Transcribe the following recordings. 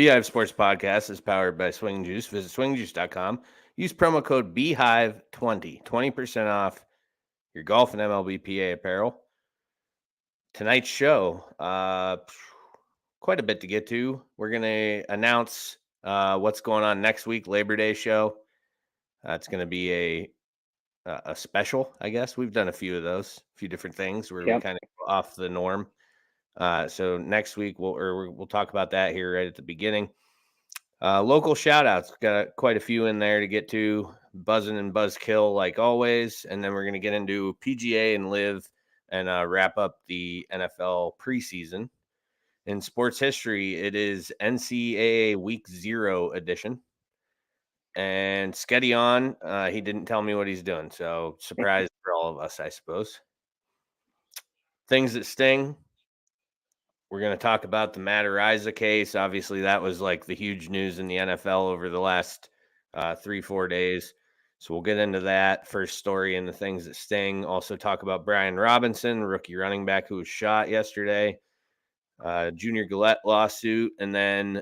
Beehive Sports Podcast is powered by Swing Juice. Visit swingjuice.com. Use promo code BEEHIVE20. 20% off your golf and MLBPA apparel. Tonight's show, quite a bit to get to. We're going to announce what's going on next week, Labor Day show. It's going to be a special, I guess. We've done a few of those, a few different things where we kind of go off the norm. So next week we'll talk about that here right at the beginning. Local shout outs, got quite a few in there to get to. Buzzing and Buzzkill like always, and then we're going to get into PGA and Live and wrap up the NFL preseason. In sports history, it is NCAA Week 0 edition. And Sketty on, he didn't tell me what he's doing, so surprise for all of us, I suppose. Things that sting. We're going to talk about the Matt Araiza case. Obviously, that was like the huge news in the NFL over the last 3-4 days. So we'll get into that first story and the things that sting. Also talk about Brian Robinson, rookie running back who was shot yesterday. Junior Gillette lawsuit, and then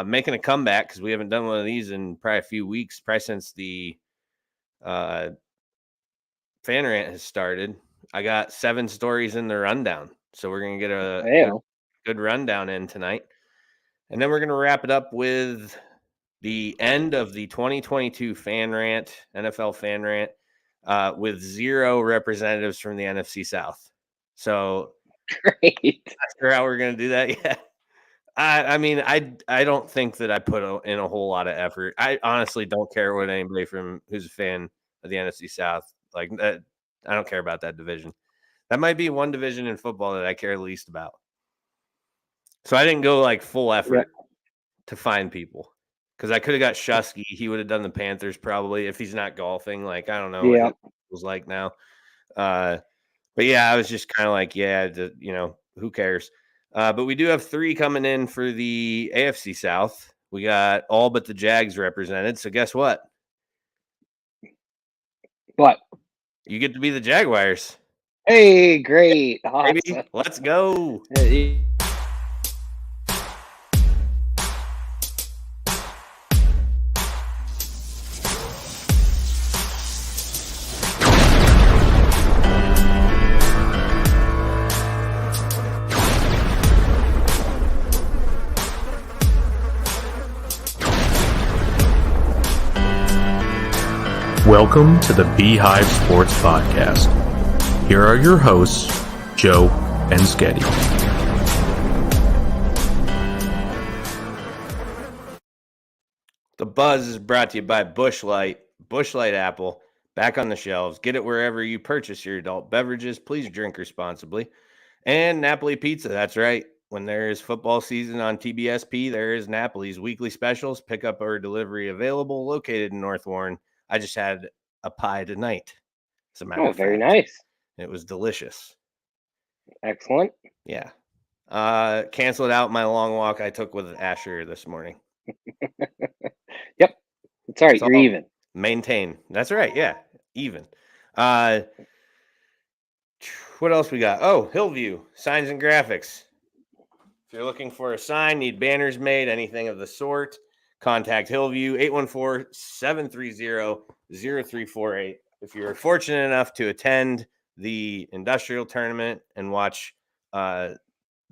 making a comeback because we haven't done one of these in probably a few weeks, probably since the fan rant has started. I got 7 stories in the rundown, so we're going to get a good rundown in tonight. And then we're going to wrap it up with the end of the 2022 fan rant, NFL fan rant, with 0 representatives from the NFC South. So great. Not sure how we're going to do that yet. I mean, I don't think that I put in a whole lot of effort. I honestly don't care what anybody who's a fan of the NFC South, like that. I don't care about that division. That might be one division in football that I care least about. So I didn't go like full effort to find people because I could have got Shusky. He would have done the Panthers probably if he's not golfing. Like, I don't know what it was like now. But yeah, I was just kind of like, who cares? But we do have 3 coming in for the AFC South. We got all but the Jags represented. So guess what? What? You get to be the Jaguars. Hey, great. Awesome. Baby, let's go. Welcome to the Beehive Sports Podcast. Here are your hosts, Joe and Sketty. The Buzz is brought to you by Busch Light Apple, back on the shelves. Get it wherever you purchase your adult beverages. Please drink responsibly. And Napoli Pizza, that's right. When there is football season on Tbsp, there is Napoli's weekly specials, pickup or delivery available, located in North Warren. I just had a pie tonight, as a matter of fact. Very nice. It was delicious. Excellent. Yeah. Canceled out my long walk I took with Asher this morning. Yep. It's all right. You're even. Maintain. That's right. Yeah. Even. What else we got? Oh, Hillview, signs and graphics. If you're looking for a sign, need banners made, anything of the sort, contact Hillview, 814-730-0348. If you're fortunate enough to attend the industrial tournament and watch the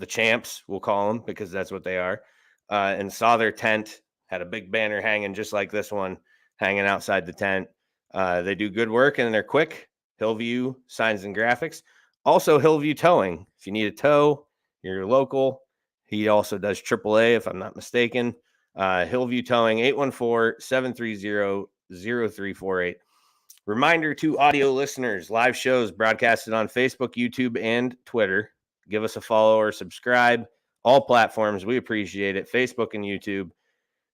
champs, we'll call them because that's what they are, and saw their tent, had a big banner hanging just like this one, hanging outside the tent. They do good work and they're quick. Hillview Signs and Graphics. Also, Hillview Towing. If you need a tow, you're local. He also does AAA, if I'm not mistaken. Hillview Towing, 814-730-0348. Reminder to audio listeners, live shows broadcasted on Facebook, YouTube, and Twitter. Give us a follow or subscribe. All platforms, we appreciate it. Facebook and YouTube,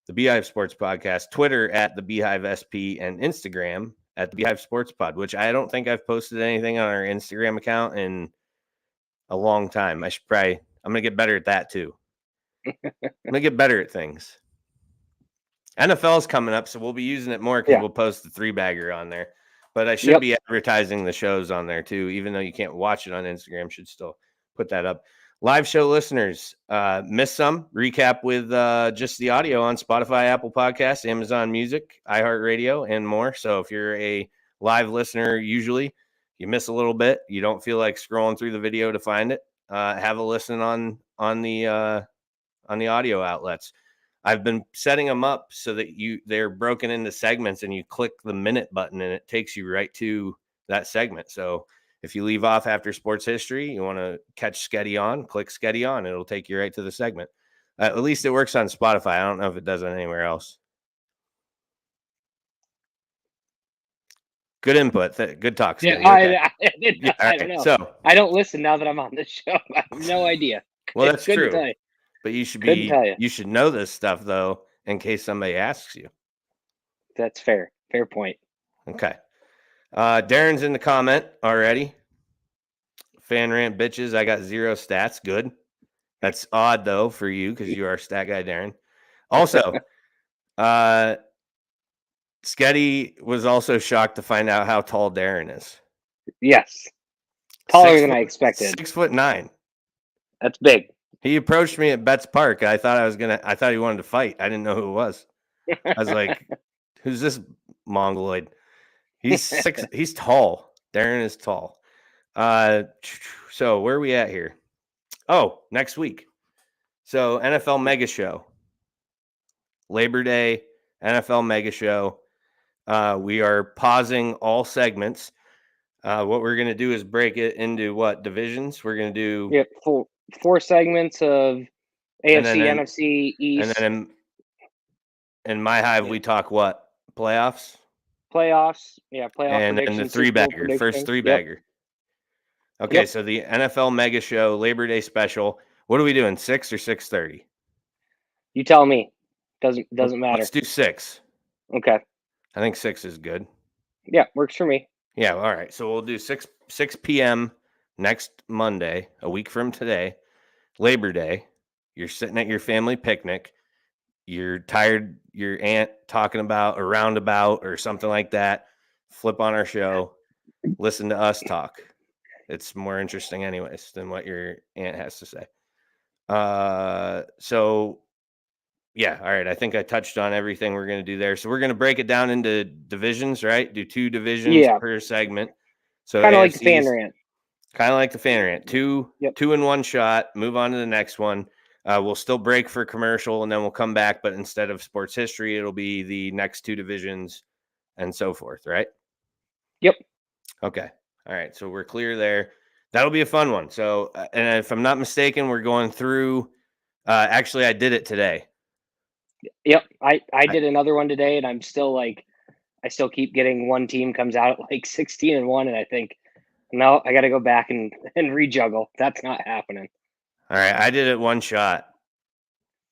the Beehive Sports Podcast, Twitter at the Beehive SP, and Instagram at the Beehive Sports Pod, which I don't think I've posted anything on our Instagram account in a long time. I'm going to get better at that too. I'm going to get better at things. NFL's coming up, so we'll be using it more because we'll post the 3-bagger on there. But I should be advertising the shows on there too, even though you can't watch it on Instagram. Should still put that up. Live show listeners, missed some. Recap with just the audio on Spotify, Apple Podcasts, Amazon Music, iHeartRadio, and more. So if you're a live listener, usually you miss a little bit. You don't feel like scrolling through the video to find it. Have a listen on the audio outlets. I've been setting them up so that they're broken into segments, and you click the minute button, and it takes you right to that segment. So if you leave off after sports history, you want to catch Sketty on, click Sketty on. It'll take you right to the segment. At least it works on Spotify. I don't know if it does anywhere else. Good input. Good talk, Sketty. Yeah, Okay. I don't know. So I don't listen now that I'm on the show. I have no idea. Well, that's Couldn't true. tell you. But you should Couldn't tell you. You should know this stuff, though, in case somebody asks you. That's fair. Fair point. Okay. Darren's in the comment already. Fan rant bitches. I got 0 stats. Good. That's odd, though, for you because you are stat guy, Darren. Also, Sketty was also shocked to find out how tall Darren is. Yes. Taller than I expected. 6'9". That's big. He approached me at Betts Park. I thought he wanted to fight. I didn't know who it was. I was like, who's this mongoloid? He's he's tall. Darren is tall. So where are we at here? Oh, next week. So NFL Mega Show. Labor Day, NFL Mega Show. We are pausing all segments. What we're going to do is break it into what divisions? We're going to do four segments of AFC, NFC, East. And then in my hive, we talk what? Playoffs? Playoffs. Yeah, playoff and predictions. And the three-bagger, first three-bagger. Yep. Okay, so the NFL Mega Show, Labor Day special. What are we doing, 6 or 6:30? You tell me. Doesn't matter. Let's do 6. Okay. I think 6 is good. Yeah, works for me. Yeah, all right. So we'll do 6 p.m. next Monday, a week from today, Labor Day. You're sitting at your family picnic. You're tired, your aunt talking about a roundabout or something like that. Flip on our show, listen to us talk. It's more interesting anyways than what your aunt has to say. So yeah, all right. I think I touched on everything we're going to do there. So we're going to break it down into divisions, right? Do 2 divisions per segment. So kind of like the fan rant. Kind of like the fan rant. 2 in one shot. Move on to the next one. We'll still break for commercial, and then we'll come back. But instead of sports history, it'll be the next 2 divisions and so forth, right? Yep. Okay. All right. So we're clear there. That'll be a fun one. So, and if I'm not mistaken, we're going through. Actually, I did it today. Yep. I did another one today, and I'm still like, I still keep getting one team comes out like 16-1, and I think, no, I got to go back and rejuggle. That's not happening. All right, I did it one shot.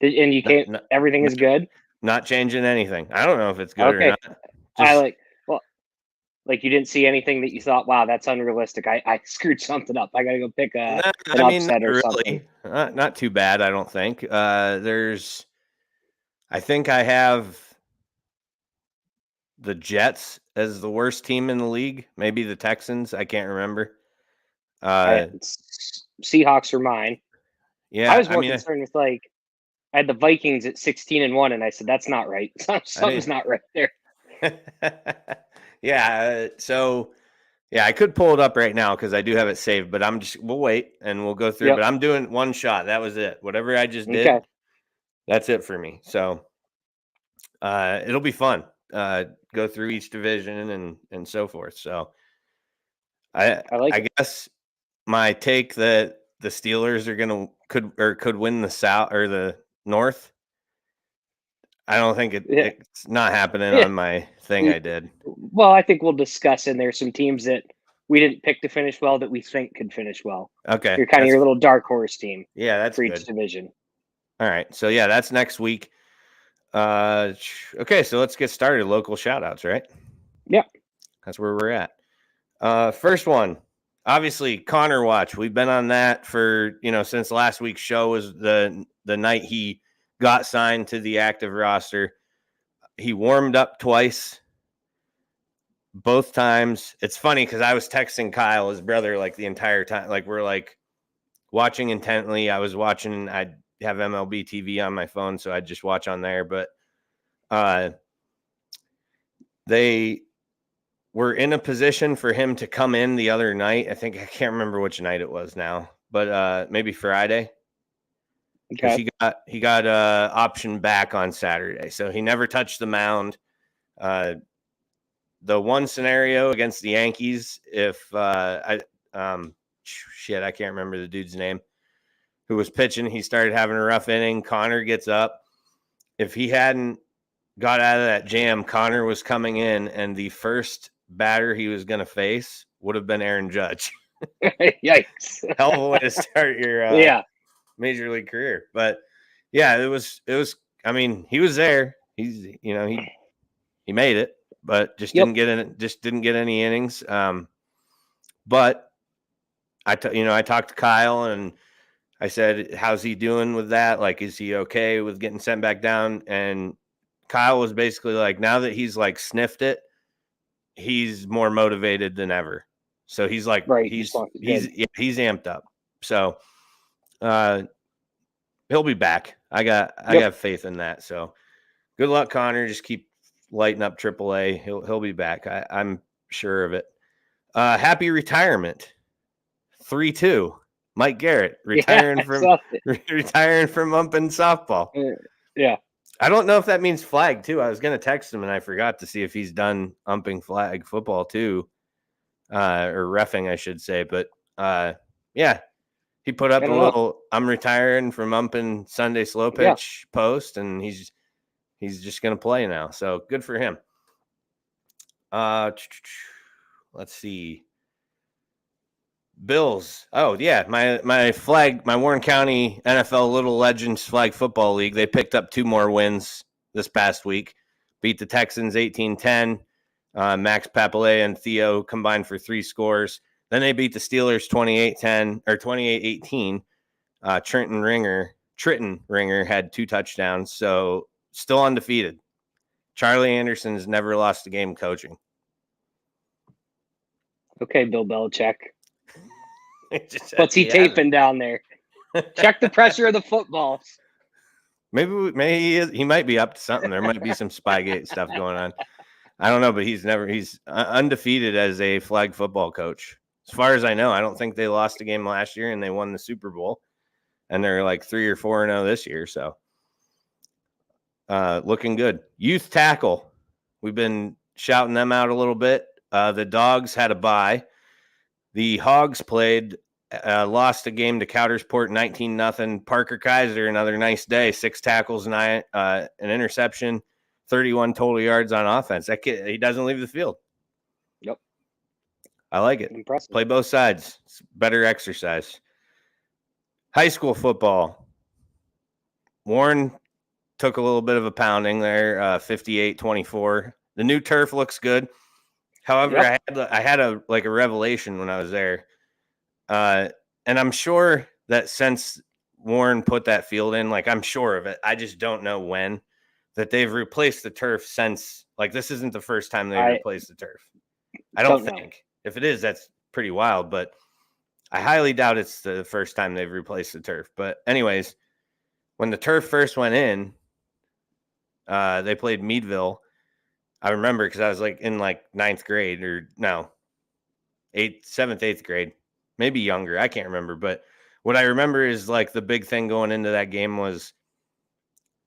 And you can't. Everything is good. Not changing anything. I don't know if it's good or not. Like you didn't see anything that you thought, wow, that's unrealistic. I screwed something up. I got to go pick an upset or something. Not too bad, I don't think. I think I have the Jets as the worst team in the league. Maybe the Texans. I can't remember. Seahawks are mine. Yeah, I was more concerned with I had the Vikings at 16-1, and I said that's not right. Something's not right there. Yeah. So yeah, I could pull it up right now because I do have it saved, but we'll wait and we'll go through. But I'm doing one shot. That was it. Whatever I just did, that's it for me. So it'll be fun. Go through each division and so forth. So I guess my take that the Steelers are could win the South or the North. I don't think it's not happening on my thing I did. Well, I think we'll discuss, and there's some teams that we didn't pick to finish well that we think could finish well. Okay. You're kind of your little dark horse team. Yeah, that's for each good. division. All right. So, yeah, that's next week. Okay, so let's get started. Local shout-outs, right? Yeah. That's where we're at. First one, obviously, Connor Watch. We've been on that for, since last week's show was the night he got signed to the active roster. He warmed up twice, both times. It's funny because I was texting Kyle, his brother, like the entire time. Like we're like, watching intently. I have MLB TV on my phone, so I'd just watch on there. But they were in a position for him to come in the other night. I can't remember which night it was now, but maybe Friday. Because he got option back on Saturday, so he never touched the mound. The one scenario against the Yankees, if I can't remember the dude's name who was pitching. He started having a rough inning. Connor gets up. If he hadn't got out of that jam, Connor was coming in, and the first batter he was going to face would have been Aaron Judge. Yikes! Hell of a way to start your major league career. But yeah, it was. I mean, he was there. He made it, but just didn't get any innings. But I talked to Kyle and I said, how's he doing with that? Like, is he okay with getting sent back down? And Kyle was basically like, now that he's like sniffed it, he's more motivated than ever. So he's like, he's amped up. So he'll be back. I got faith in that. So good luck, Connor. Just keep lighting up AAA. He'll be back. I'm sure of it. Happy retirement. 3-2. Mike Garrett retiring from umping softball. Yeah. I don't know if that means flag too. I was going to text him and I forgot to see if he's done umping flag football too, or reffing, I should say. But yeah, he put up a little. I'm retiring from umping Sunday slow pitch post, and he's just going to play now. So good for him. Let's see. Bills. Oh yeah, my Warren County NFL Little Legends Flag Football League. They picked up 2 more wins this past week. Beat the Texans 18-10. Max Papalea and Theo combined for 3 scores. Then they beat the Steelers 28-10 or 28-18. Trenton Ringer had 2 touchdowns, so still undefeated. Charlie Anderson's never lost a game coaching. Okay, Bill Belichick. What's he taping down there? Check the pressure of the footballs. Maybe he might be up to something. There might be some Spygate stuff going on. I don't know, but he's undefeated as a flag football coach. As far as I know, I don't think they lost a game last year and they won the Super Bowl. And they're like 3 or 4-0 this year. So looking good. Youth tackle. We've been shouting them out a little bit. The Dogs had a bye. The Hogs lost a game to Coudersport 19-0. Parker Kaiser, another nice day, 6 tackles, 9, an interception, 31 total yards on offense. That kid, he doesn't leave the field. Yep. I like it. Impressive. Play both sides. It's better exercise. High school football. Warren took a little bit of a pounding there, 58-24. The new turf looks good. However, I had a revelation when I was there. And I'm sure that since Warren put that field in, I'm sure of it. I just don't know when, that they've replaced the turf since. This isn't the first time they've replaced the turf. I don't think. If it is, that's pretty wild. But I highly doubt it's the first time they've replaced the turf. But anyways, when the turf first went in, they played Meadville. I remember because I was in 9th grade or no, 7th, 8th grade, maybe younger. I can't remember. But what I remember is the big thing going into that game was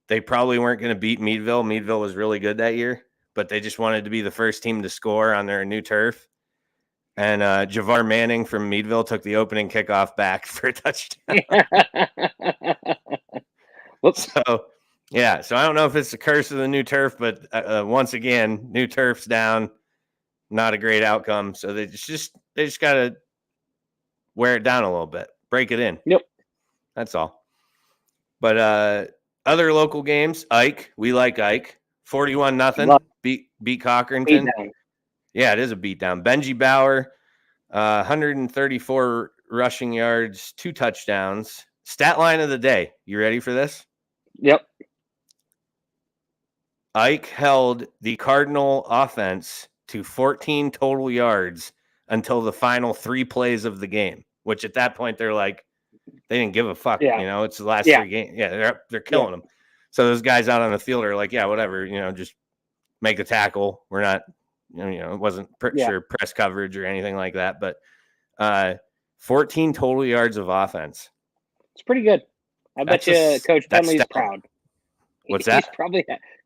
they probably weren't going to beat Meadville. Meadville was really good that year, but they just wanted to be the first team to score on their new turf. And Javar Manning from Meadville took the opening kickoff back for a touchdown. Whoops. So I don't know if it's the curse of the new turf, but once again, new turf's down, not a great outcome. So they just got to wear it down a little bit, break it in. Yep, that's all. But other local games, Ike, we like Ike, 41-0, beat Cochranton. Yeah, it is a beatdown. Benji Bauer, 134 rushing yards, 2 touchdowns. Stat line of the day. You ready for this? Yep. Ike held the Cardinal offense to 14 total yards until the final 3 plays of the game, which at that point they're like, they didn't give a fuck. Yeah. It's the last Yeah. 3 games. Yeah, they're killing them. So those guys out on the field are like, yeah, whatever. Just make the tackle. We're not. It wasn't sure press coverage or anything like that. But 14 total yards of offense. It's pretty good. I bet you Coach Penley's proud. What's that?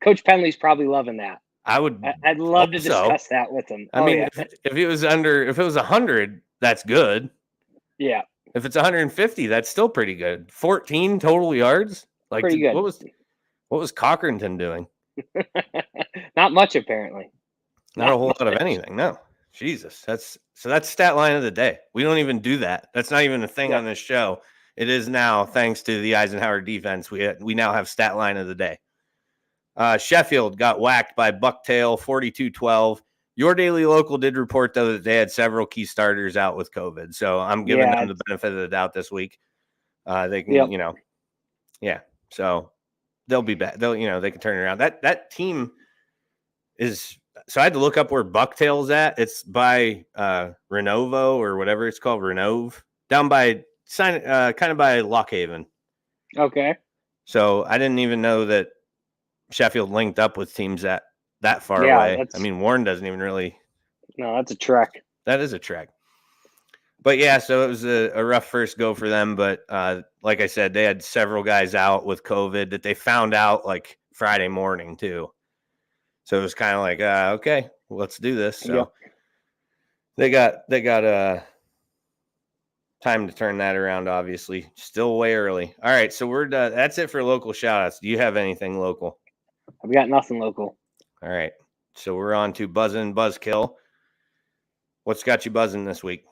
Coach Penley's probably loving that. I'd love to discuss that with him. I mean, if it was 100, that's good. Yeah. If it's 150, that's still pretty good. 14 total yards. Like, pretty good. What was Cochranton doing? Not much, apparently. Not a whole lot of anything. No. Jesus. That's stat line of the day. We don't even do that. That's not even a thing on this show. It is now, thanks to the Eisenhower defense. We now have stat line of the day. Sheffield got whacked by Bucktail 42-12. Your Daily Local did report, though, that they had several key starters out with COVID. So I'm giving them the benefit of the doubt this week. They can, so they'll be back. They can turn it around. That team is. So I had to look up where Bucktail's at. It's by Renovo or whatever it's called, Renove, down by kind of by Lockhaven. Okay. So I didn't even know that Sheffield linked up with teams that far away. I mean, Warren doesn't even really. No, that's a trek. That is a trek. But yeah, so it was a rough first go for them. But like I said, they had several guys out with COVID that they found out like Friday morning too. So it was kind of like, okay, let's do this. So they got time to turn that around. Obviously, still way early. All right, so we're done. That's it for local shout-outs. Do you have anything local? I've got nothing local. All right, so we're on to Buzzin' Buzzkill. What's got you buzzing this week?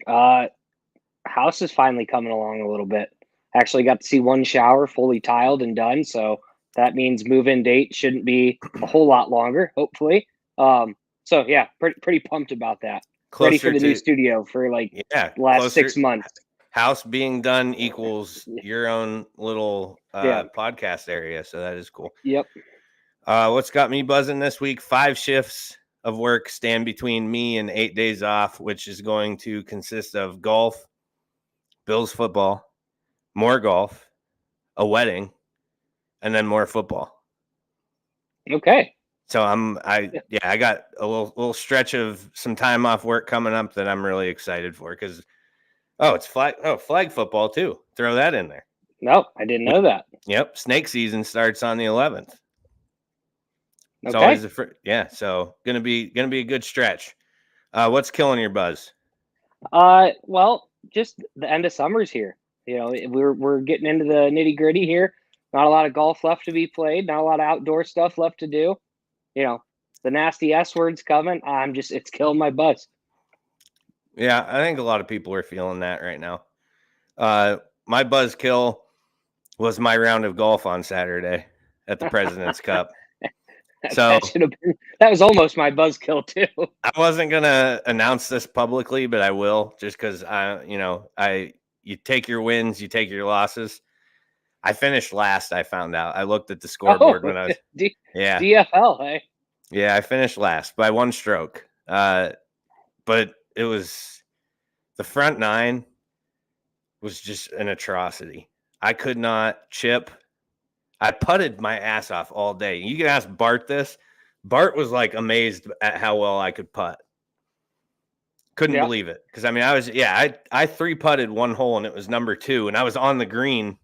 House is finally coming along a little bit. Actually got to see one shower fully tiled and done, so that means move-in date shouldn't be a whole lot longer, hopefully. So yeah, pretty pumped about that. Ready for the new studio for the last 6 months. House being done equals your own little podcast area, so that is cool. Yep. What's got me buzzing this week? 5 shifts of work stand between me and 8 days off, which is going to consist of golf, Bills football, more golf, a wedding, and then more football. Okay. So I got a little stretch of some time off work coming up that I'm really excited for because it's flag football too. Throw that in there. No, I didn't know that. Yep, snake season starts on the 11th. It's okay. Always so gonna be a good stretch. What's killing your buzz? Well, just the end of summer's here. We're getting into the nitty gritty here. Not a lot of golf left to be played. Not a lot of outdoor stuff left to do. The nasty S word's coming. It's killing my buzz. Yeah, I think a lot of people are feeling that right now. My buzz kill was my round of golf on Saturday at the President's Cup. So that was almost my buzzkill too. I wasn't gonna announce this publicly, but I will, just because you take your wins, you take your losses. I finished last. I found out. I looked at the scoreboard when I was DFL. Hey, yeah, I finished last by 1 stroke. But it was the front 9 was just an atrocity. I could not chip. I putted my ass off all day. You can ask Bart this. Bart was amazed at how well I could putt. Couldn't believe it. Because I 3-putted 1 hole and it was number 2. And I was on the green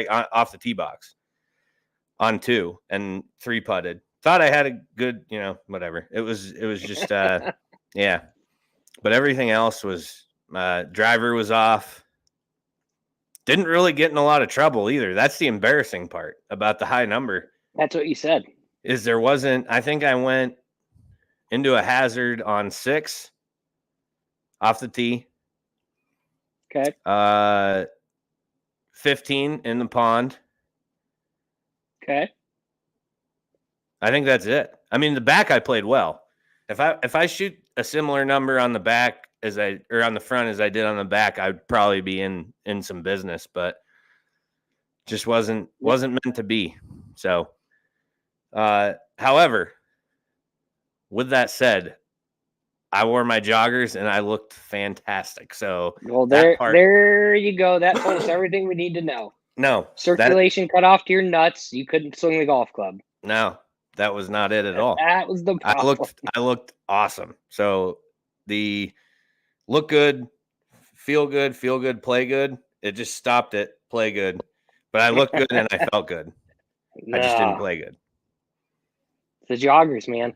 off the tee box on 2 and 3-putted. Thought I had a good, whatever. It was just, yeah. But everything else was, driver was off. Didn't really get in a lot of trouble either. That's the embarrassing part about the high number. That's what you said. Is there wasn't, I think I went into a hazard on 6 off the tee. Okay. 15 in the pond. Okay. I think that's it. I mean, the back I played well. If I shoot a similar number on the back on the front as I did on the back, I'd probably be in some business, but just wasn't meant to be. So, however, with that said, I wore my joggers and I looked fantastic. So Well, that part, there you go. That told us everything we need to know. no, Circulation cut off to your nuts. You couldn't swing the golf club. no, that was not it at all. That was the problem. I looked awesome. So the look good, feel good, play good. It just stopped at play good. But I looked good and I felt good. I just didn't play good. It's the joggers, man.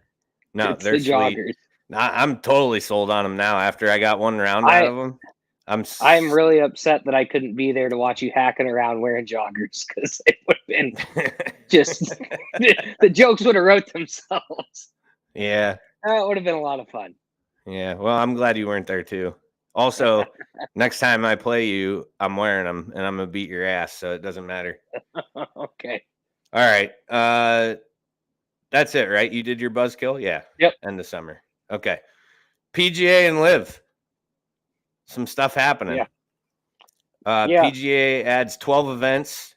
No, It's they're the joggers. sweet. I'm totally sold on them now. After I got one round out of them, I'm really upset that I couldn't be there to watch you hacking around wearing joggers, because it would have been just the jokes would have wrote themselves. Yeah, that would have been a lot of fun. Yeah, well, I'm glad you weren't there too. Also, next time I play you, I'm wearing them and I'm gonna beat your ass, so it doesn't matter. Okay. All right. That's it, right? You did your buzzkill? Yeah. Yep. End of summer. Okay. PGA and Live. Some stuff happening. Yeah. PGA adds 12 events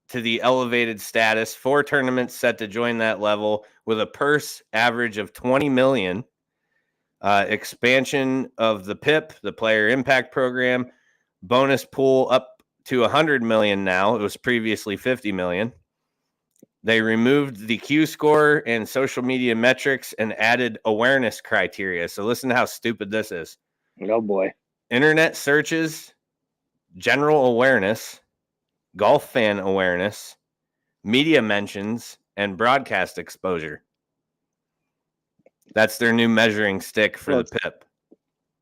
to the elevated status. 4 tournaments set to join that level with a purse average of 20 million. Expansion of the PIP, the Player Impact Program. Bonus pool up to 100 million now. It was previously 50 million. They removed the Q score and social media metrics and added awareness criteria. So listen to how stupid this is. Oh, boy. Internet searches, general awareness, golf fan awareness, media mentions, and broadcast exposure. That's their new measuring stick for the PIP.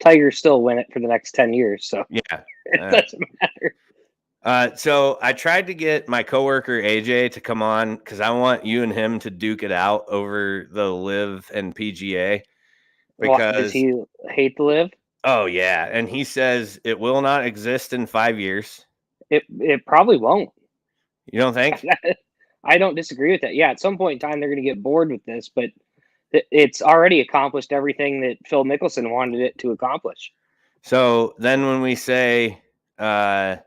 Tiger still win it for the next 10 years, so yeah, it doesn't matter. So I tried to get my coworker AJ to come on because I want you and him to duke it out over the Live and PGA. Because does he hate the Live? Oh yeah, and he says it will not exist in 5 years. It probably won't. You don't think? I don't disagree with that. Yeah, at some point in time they're going to get bored with this, but it's already accomplished everything that Phil Mickelson wanted it to accomplish. So then when we say I'm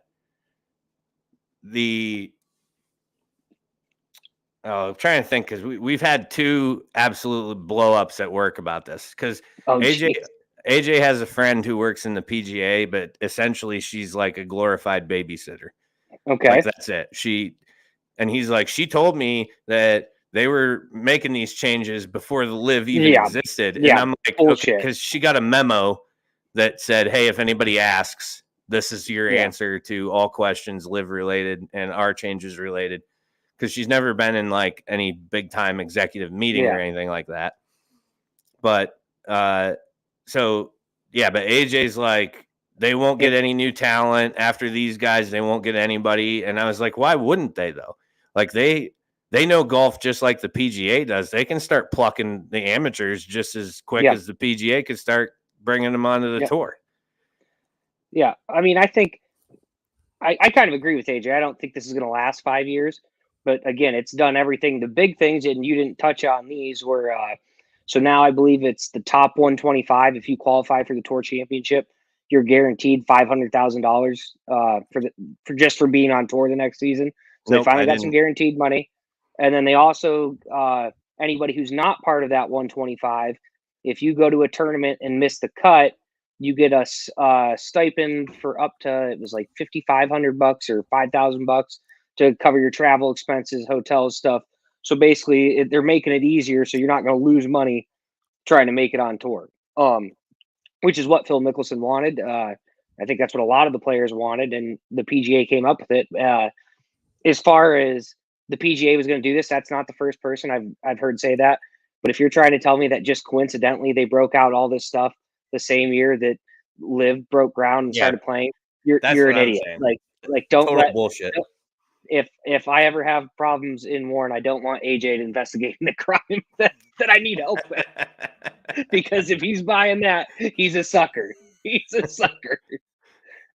trying to think because we've had 2 absolute blow ups at work about this because AJ has a friend who works in the PGA, but essentially she's like a glorified babysitter. Okay. Like that's it. He's like, she told me that they were making these changes before the Live even existed. And I'm like, bullshit. Because she got a memo that said, hey, if anybody asks, this is your answer to all questions Live related and our changes related. Because she's never been in like any big time executive meeting or anything like that. But but AJ's like, they won't get any new talent after these guys. They won't get anybody. And I was like, why wouldn't they though? Like they know golf just like the PGA does. They can start plucking the amateurs just as quick as the PGA could start bringing them onto the tour. Yeah. I mean, I think I kind of agree with AJ. I don't think this is going to last 5 years. But again, it's done everything. The big things, and you didn't touch on these, were so now I believe it's the top 125. If you qualify for the Tour Championship, you're guaranteed $500,000 for just for being on tour the next season. So they finally got some guaranteed money. And then they also anybody who's not part of that 125, if you go to a tournament and miss the cut, you get a stipend for up to, it was like $5,500 or $5,000 to cover your travel expenses, hotels, stuff. So basically, they're making it easier, so you're not going to lose money trying to make it on tour, which is what Phil Mickelson wanted. I think that's what a lot of the players wanted, and the PGA came up with it. As far as the PGA was going to do this, that's not the first person I've heard say that. But if you're trying to tell me that just coincidentally they broke out all this stuff the same year that Liv broke ground and started playing, you're an idiot. Like don't total bullshit. If I ever have problems in Warren, I don't want AJ to investigate the crime that I need help with. Because if he's buying that, he's a sucker. He's a sucker.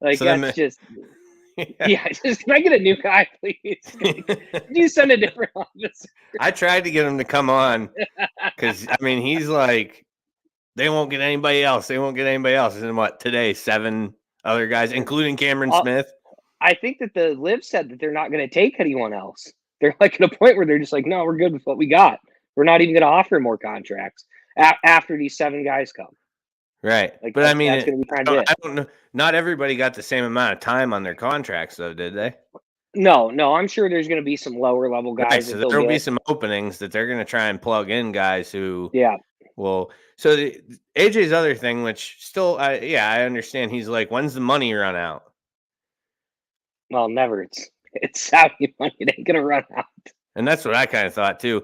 Like, so that's just... just can I get a new guy, please? Can you send a different officer? I tried to get him to come on because, I mean, he's like, they won't get anybody else. They won't get anybody else. And what, today, 7 other guys, including Cameron Smith? I think that the Liv said that they're not going to take anyone else. They're like at a point where they're just like, no, we're good with what we got. We're not even going to offer more contracts. after these 7 guys come. Right. Like, But I mean, that's going to be kind of it. I don't know. Not everybody got the same amount of time on their contracts, though, did they? No, I'm sure there's going to be some lower level guys. Right, so there'll be some openings that they're going to try and plug in guys who will. So AJ's other thing, which still, I understand. He's like, when's the money run out? Well, never. It's Saudi money. It ain't going to run out. And that's what I kind of thought too.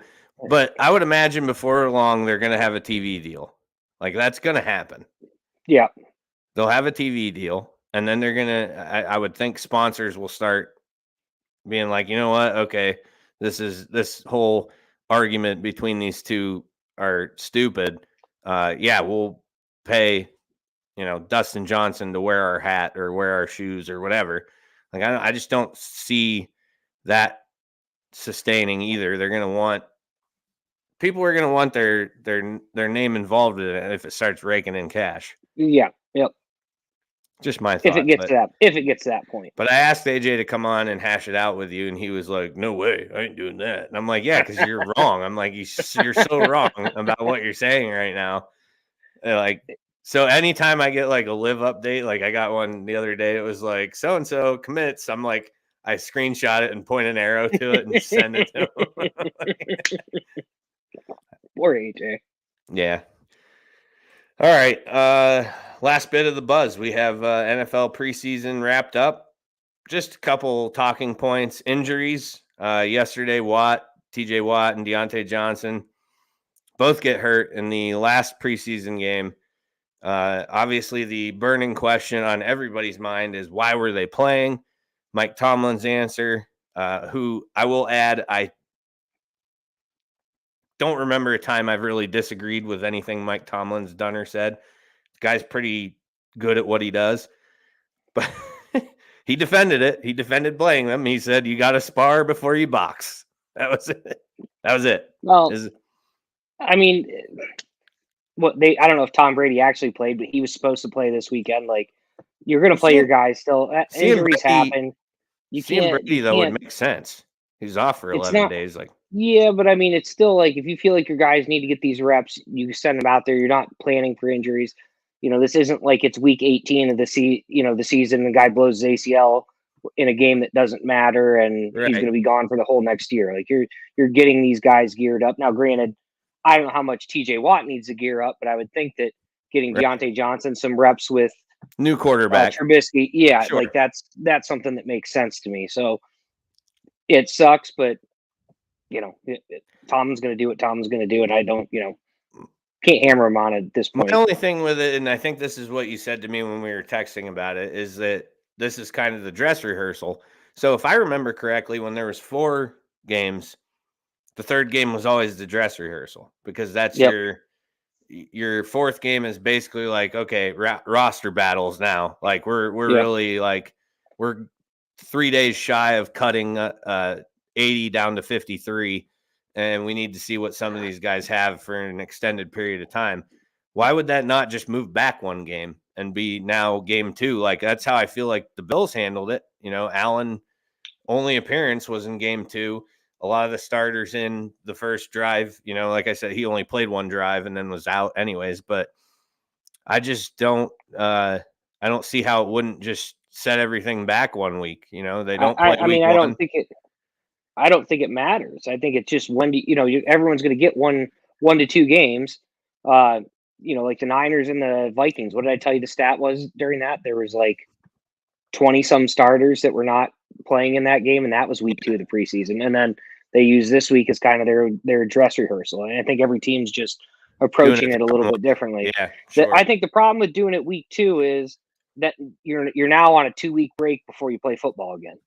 But I would imagine before long they're going to have a TV deal. Like, that's going to happen. Yeah. They'll have a TV deal, and then they're going to, I would think sponsors will start being like, you know what? Okay, this whole argument between these two are stupid. We'll pay, Dustin Johnson to wear our hat or wear our shoes or whatever. Like, I just don't see that sustaining either. They're going to want people are going to want their name involved in it if it starts raking in cash. Yeah. Yep. Just my thought. If it gets to that point. But I asked AJ to come on and hash it out with you, and he was like, "No way, I ain't doing that." And I'm like, "Yeah, because you're wrong." I'm like, "You're so wrong about what you're saying right now." And like, so anytime I get like a live update, like I got one the other day, it was like so and so commits. I'm like, I screenshot it and point an arrow to it and send it to him. Poor AJ. Yeah. All right. Last bit of the buzz. We have NFL preseason wrapped up. Just a couple talking points. Injuries. Yesterday, TJ Watt and Deontay Johnson both get hurt in the last preseason game. Obviously, the burning question on everybody's mind is why were they playing? Mike Tomlin's answer, who I will add, I don't remember a time I've really disagreed with anything Mike Tomlin's done or said. The guy's pretty good at what he does, but he defended it. He defended playing them. He said, you got to spar before you box. That was it. Well, I mean, I don't know if Tom Brady actually played, but he was supposed to play this weekend. Like, you're going to play your guys still. Injuries happen. Brady, though, would make sense. He's off for 11 days. Yeah, but I mean, it's still like if you feel like your guys need to get these reps, you send them out there. You're not planning for injuries. This isn't like it's week 18 of the season. The guy blows his ACL in a game that doesn't matter, and he's going to be gone for the whole next year. Like you're getting these guys geared up. Now, granted, I don't know how much TJ Watt needs to gear up, but I would think that getting Deontay Johnson some reps with new quarterback Tbsp, like that's something that makes sense to me. So it sucks, but Tom's going to do what Tom's going to do, and I don't, can't hammer him on at this point. My only thing with it, and I think this is what you said to me when we were texting about it, is that this is kind of the dress rehearsal. So if I remember correctly, when there was 4 games, the third game was always the dress rehearsal because that's your fourth game is basically like, okay, roster battles now. Like we're really like we're 3 days shy of cutting 80 down to 53, and we need to see what some of these guys have for an extended period of time. Why would that not just move back one game and be now game 2? Like that's how I feel like the Bills handled it. Allen only appearance was in game 2. A lot of the starters in the first drive, like I said, he only played 1 drive and then was out anyways. But I just don't I don't see how it wouldn't just set everything back 1 week. They don't play I mean, I don't think it matters. I think it's just everyone's going to get 1 to 2 games. Like the Niners and the Vikings. What did I tell you the stat was during that? There was like 20 some starters that were not playing in that game, and that was week 2 of the preseason. And then they use this week as kind of their dress rehearsal. And I think every team's just approaching it a little bit differently. Yeah, sure. I think the problem with doing it week 2 is that you're now on a 2-week break before you play football again.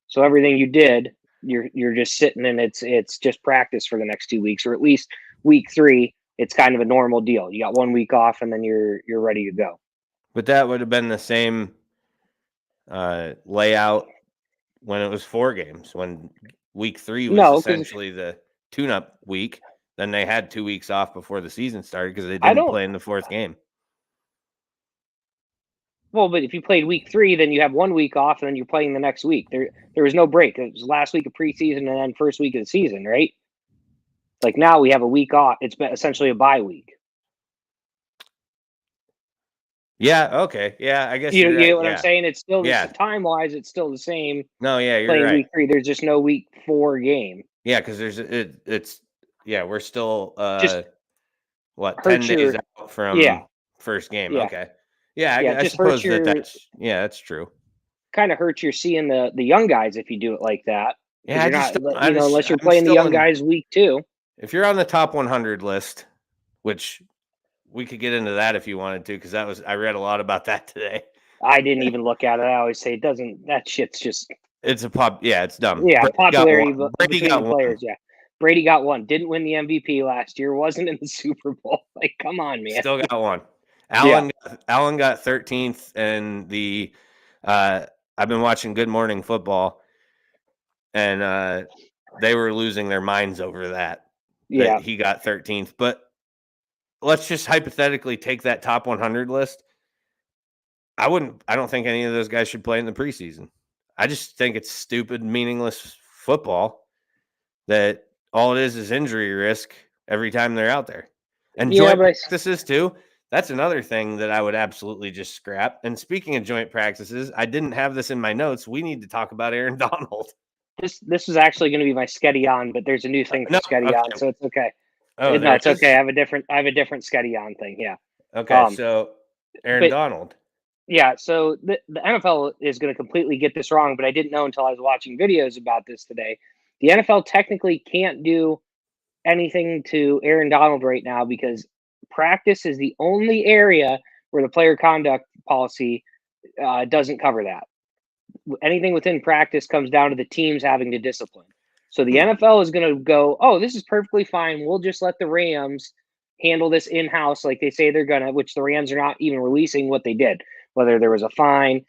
So everything you did, you're just sitting and it's just practice for the next 2 weeks, or at least week 3. It's kind of a normal deal. You got 1 week off and then you're ready to go. But that would have been the same layout when it was 4 games. When week 3 was essentially the tune-up week, then they had 2 weeks off before the season started because they didn't play in the 4th game. Well, but if you played week 3, then you have 1 week off, and then you're playing the next week. There was no break. It was last week of preseason and then first week of the season, right? Like now we have a week off. It's been essentially a bye week. Yeah. Okay. Yeah. I guess You you're know right. what Yeah. I'm saying? It's still Yeah. time-wise, it's still the same. No. Yeah. You're Playing right. week 3. There's just no week 4 game. Yeah, because it's we're still Just 10 days your out from yeah. first game. Yeah. Okay. Yeah. Yeah, I just hurts suppose your that's true. kind of hurts your seeing the young guys if you do it like that. Yeah, Because I you're just not, I just unless you're I'm playing the still young in, guys week 2. if you're on the top 100 list, which we could get into that if you wanted to, because I read a lot about that today. I didn't even look at it. I always say that shit's just It's it's dumb. yeah, Brady popularity Brady between got the players. Yeah, Brady got one. Didn't win the MVP last year. Wasn't in the Super Bowl. Like, come on, man. Still got one. Yeah. Allen got 13th, and I've been watching Good Morning Football, and they were losing their minds over that Yeah. he got 13th. But let's just hypothetically take that top 100 list. I don't think any of those guys should play in the preseason. I just think it's stupid, meaningless football that all it is injury risk every time they're out there. And joint practices too. That's another thing that I would absolutely just scrap. And speaking of joint practices, I didn't have this in my notes. We need to talk about Aaron Donald. This is actually going to be my Sketty on, but there's a new thing for Sketty on, so it's okay. Oh, no, it's okay. I have a different Sketty on thing. Yeah. Okay, so Aaron Donald. Yeah, so the NFL is going to completely get this wrong, but I didn't know until I was watching videos about this today. The NFL technically can't do anything to Aaron Donald right now because practice is the only area where the player conduct policy doesn't cover that. Anything within practice comes down to the teams having to discipline. So the NFL is going to go, oh, this is perfectly fine. We'll just let the Rams handle this in-house like they say they're going to, which the Rams are not even releasing what they did, whether there was a fine.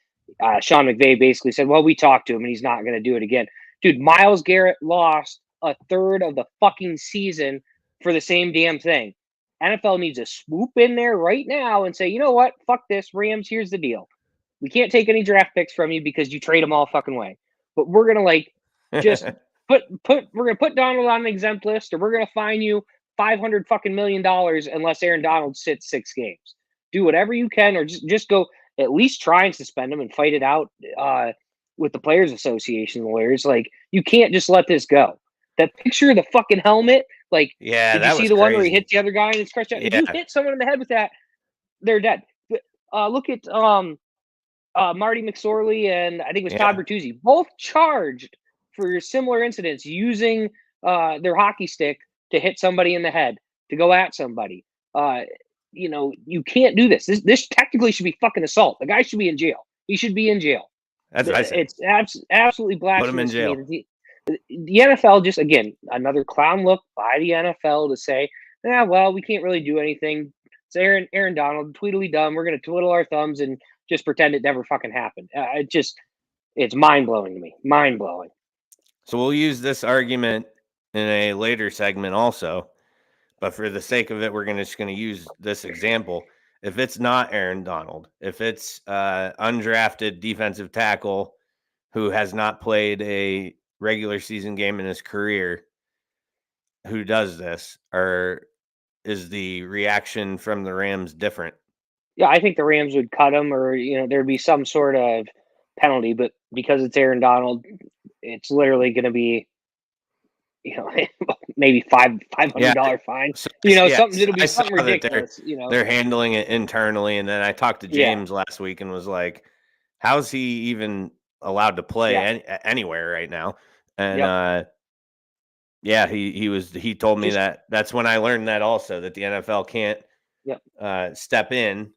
Sean McVay basically said, well, we talked to him and he's not going to do it again. Dude, Myles Garrett lost a third of the fucking season for the same damn thing. NFL needs to swoop in there right now and say, you know what? Fuck this. Rams, here's the deal. We can't take any draft picks from you because you trade them all fucking way. But we're going to just we're going to put Donald on an exempt list, or we're going to fine you $500 fucking million unless Aaron Donald sits 6 games. Do whatever you can, or just go at least try and suspend him and fight it out with the Players Association lawyers. Like, you can't just let this go. That picture of the fucking helmet, like, yeah, did you see the one where he hits the other guy and it's crushed out? Yeah. If you hit someone in the head with that, they're dead. Look at Marty McSorley and I think it was Todd Bertuzzi, both charged for similar incidents using their hockey stick to hit somebody in the head, to go at somebody. You can't do this. This technically should be fucking assault. The guy should be in jail. He should be in jail. That's what I say. It's absolutely blasphemous. Put him in jail. The NFL just, again, another clown look by the NFL to say, well, we can't really do anything. It's Aaron Donald, Tweedledum. We're going to twiddle our thumbs and just pretend it never fucking happened. It's mind-blowing to me. Mind-blowing. So we'll use this argument in a later segment also. But for the sake of it, we're just going to use this example. If it's not Aaron Donald, if it's undrafted defensive tackle who has not played a regular season game in his career who does this, or is the reaction from the Rams different? Yeah, I think the Rams would cut him, or there'd be some sort of penalty. But because it's Aaron Donald, it's literally going to be, maybe $500 fine. So, something. It'll be something ridiculous. They're handling it internally, and then I talked to James last week and was like, "How's he even allowed to play anywhere right now?" And he told me that's when I learned that also, that the NFL can't step in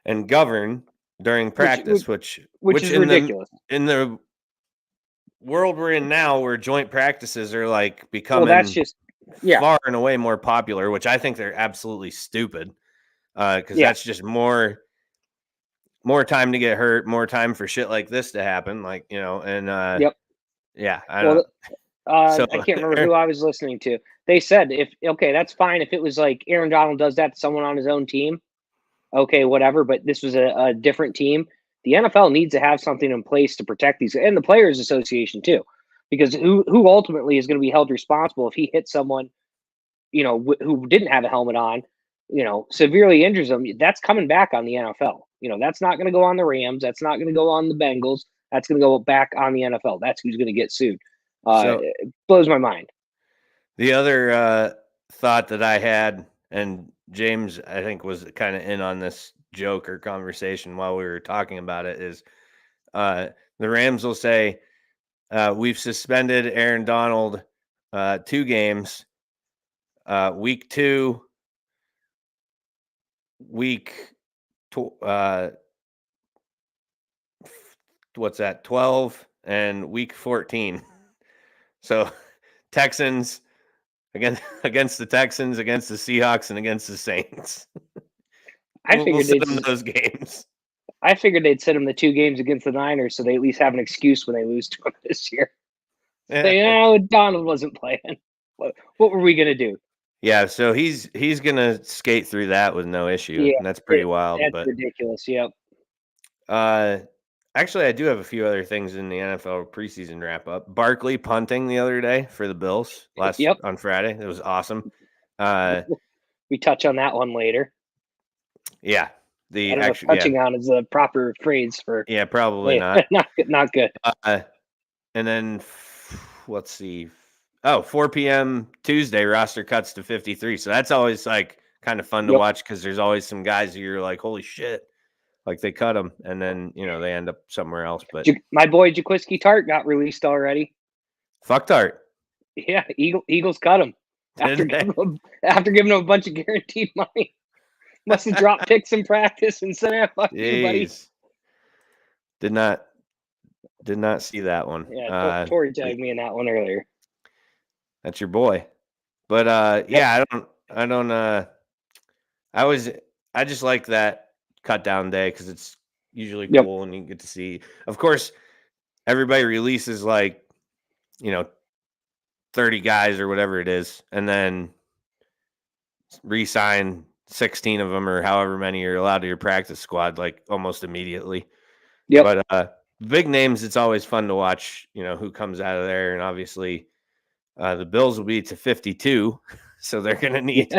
and govern during practice, which is ridiculous. In the world we're in now, where joint practices are like becoming that's just far and away more popular, which I think they're absolutely stupid, because that's just more time to get hurt, more time for shit like this to happen, I can't remember who I was listening to. They said, that's fine if it was like Aaron Donald does that to someone on his own team, okay, whatever, but this was a different team. The NFL needs to have something in place to protect these, and the Players Association too, because who ultimately is going to be held responsible if he hits someone who didn't have a helmet on, severely injures them, that's coming back on the NFL. That's not going to go on the Rams. That's not going to go on the Bengals. That's going to go back on the NFL. That's who's going to get sued. It blows my mind. The other thought that I had, and James, I think, was kind of in on this joke or conversation while we were talking about it, is the Rams will say, we've suspended Aaron Donald 2 games, week 2, what's that, 12, and week 14. So Texans against the Texans, against the Seahawks, and against the Saints. We'll sit them those games. I figured they'd sit them the 2 games against the Niners so they at least have an excuse when they lose to them this year. Say, Donald wasn't playing. What were we going to do? Yeah, so he's going to skate through that with no issue. Yeah, and that's pretty wild. That's ridiculous, yep. Actually, I do have a few other things in the NFL preseason wrap-up. Barkley punting the other day for the Bills on Friday. It was awesome. We touch on that one later. Yeah. Touching on is the proper phrase for. Yeah, probably not. Not good. And then, let's see. 4 p.m. Tuesday, roster cuts to 53. So that's always kind of fun to watch because there's always some guys who you're like, holy shit. They cut them, and then, they end up somewhere else. But my boy Jaquiski Tart got released already. Fuck Tart. Yeah, Eagles cut him after giving him a bunch of guaranteed money. Must have dropped picks in practice and said, "Fuck you, buddy." Did not see that one. Yeah, Tori tagged me in that one earlier. That's your boy. But I just like that cut down day because it's usually cool and you get to see. Of course, everybody releases 30 guys or whatever it is, and then re-sign 16 of them or however many you're allowed to your practice squad almost immediately. Yep. But big names, it's always fun to watch, who comes out of there, and obviously the Bills will be to 52, so they're going to need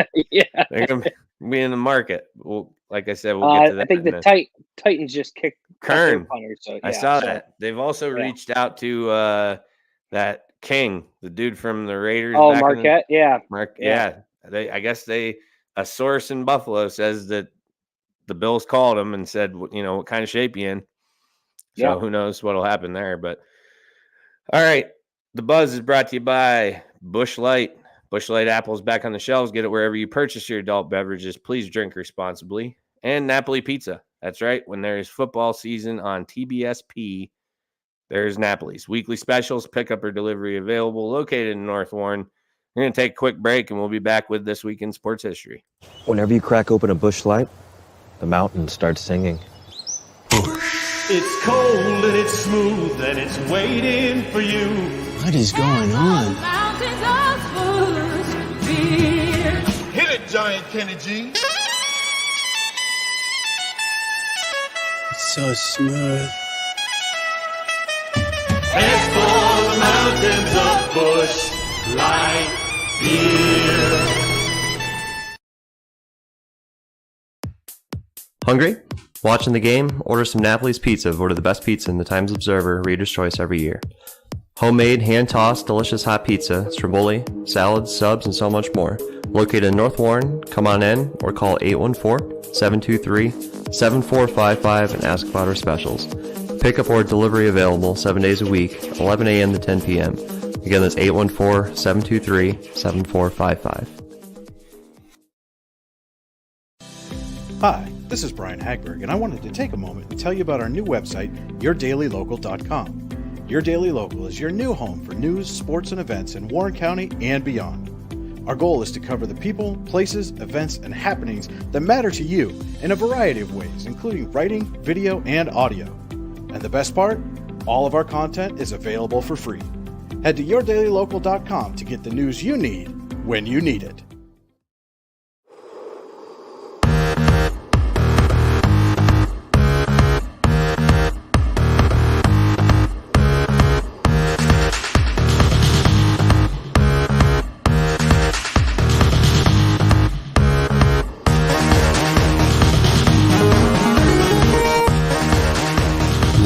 they're going to be in the market. Well, like I said, we'll get to that. I think the Titans just kicked Kern. Punter, so, I saw that. They've also reached out to that King, the dude from the Raiders. Oh, Marquette, I guess a source in Buffalo says that the Bills called him and said, what kind of shape you in? So who knows what'll happen there. But all right, the Buzz is brought to you by Busch Light. Busch Light Apple is back on the shelves. Get it wherever you purchase your adult beverages. Please drink responsibly. And Napoli Pizza. That's right. When there's football season on TBSP, there's Napoli's. Weekly specials, pickup or delivery available, located in North Warren. We're going to take a quick break, and we'll be back with This Week in Sports History. Whenever you crack open a Busch Light, the mountain starts singing. It's cold and it's smooth and it's waiting for you. What is going on? Hit it, Giant Kenny G. It's so smooth. It's for the mountains of Busch Light beer. Hungry? Watching the game? Order some Napoli's Pizza, voted the best pizza in the Times Observer Reader's Choice every year. Homemade, hand-tossed, delicious hot pizza, stromboli, salads, subs, and so much more. Located in North Warren, come on in or call 814-723-7455 and ask about our specials. Pickup or delivery available 7 days a week, 11 a.m. to 10 p.m. Again, that's 814-723-7455. Hi, this is Brian Hagberg, and I wanted to take a moment to tell you about our new website, YourDailyLocal.com. Your Daily Local is your new home for news, sports, and events in Warren County and beyond. Our goal is to cover the people, places, events, and happenings that matter to you in a variety of ways, including writing, video, and audio. And the best part? All of our content is available for free. Head to YourDailyLocal.com to get the news you need when you need it.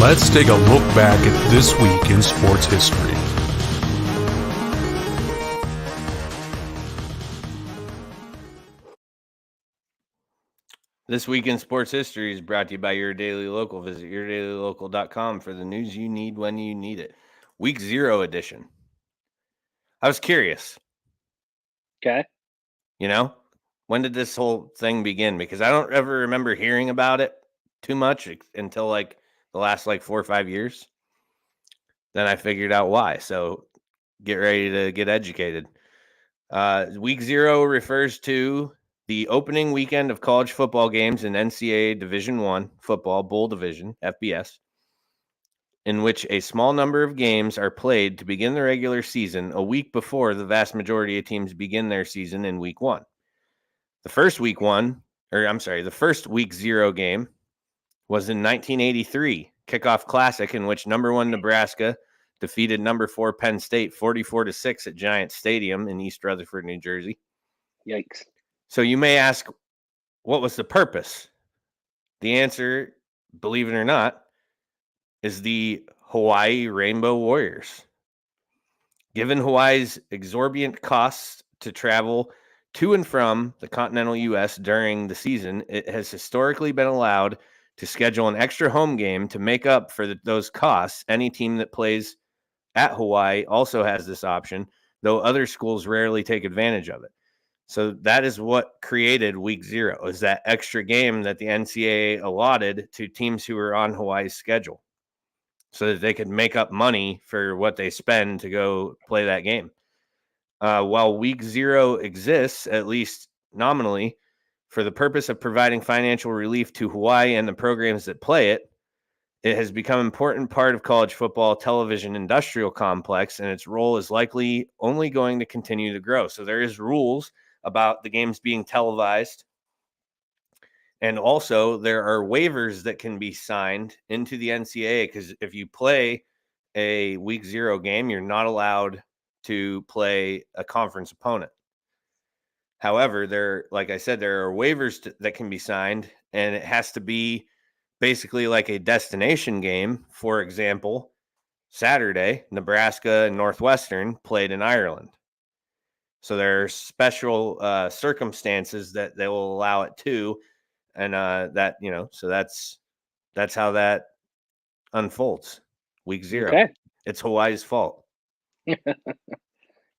Let's take a look back at this week in sports history. This week in sports history is brought to you by Your Daily Local. Visit yourdailylocal.com for the news you need when you need it. Week 0 edition. I was curious. Okay. When did this whole thing begin? Because I don't ever remember hearing about it too much until like the last 4 or 5 years. Then I figured out why. So get ready to get educated. Week 0 refers to the opening weekend of college football games in NCAA Division I football, Bowl Division, FBS, in which a small number of games are played to begin the regular season a week before the vast majority of teams begin their season in week 1. The first week 0 game was in 1983 kickoff classic, in which number 1 Nebraska defeated number 4 Penn State 44-6 at Giant Stadium in East Rutherford, New Jersey. Yikes. So you may ask, what was the purpose? The answer, believe it or not, is the Hawaii Rainbow Warriors. Given Hawaii's exorbitant costs to travel to and from the continental U.S. during the season, it has historically been allowed to schedule an extra home game to make up for those costs. Any team that plays at Hawaii also has this option, though other schools rarely take advantage of it. So that is what created week 0, is that extra game that the NCAA allotted to teams who were on Hawaii's schedule so that they could make up money for what they spend to go play that game. While week 0 exists, at least nominally, for the purpose of providing financial relief to Hawaii and the programs that play it, it has become an important part of college football television industrial complex, and its role is likely only going to continue to grow. So there is rules about the games being televised. And also there are waivers that can be signed into the NCAA, because if you play a week 0 game, you're not allowed to play a conference opponent. However, like I said, there are waivers that can be signed, and it has to be basically like a destination game. For example, Saturday, Nebraska and Northwestern played in Ireland. So there are special circumstances that they will allow it to. And so that's how that unfolds. Week 0. Okay. It's Hawaii's fault.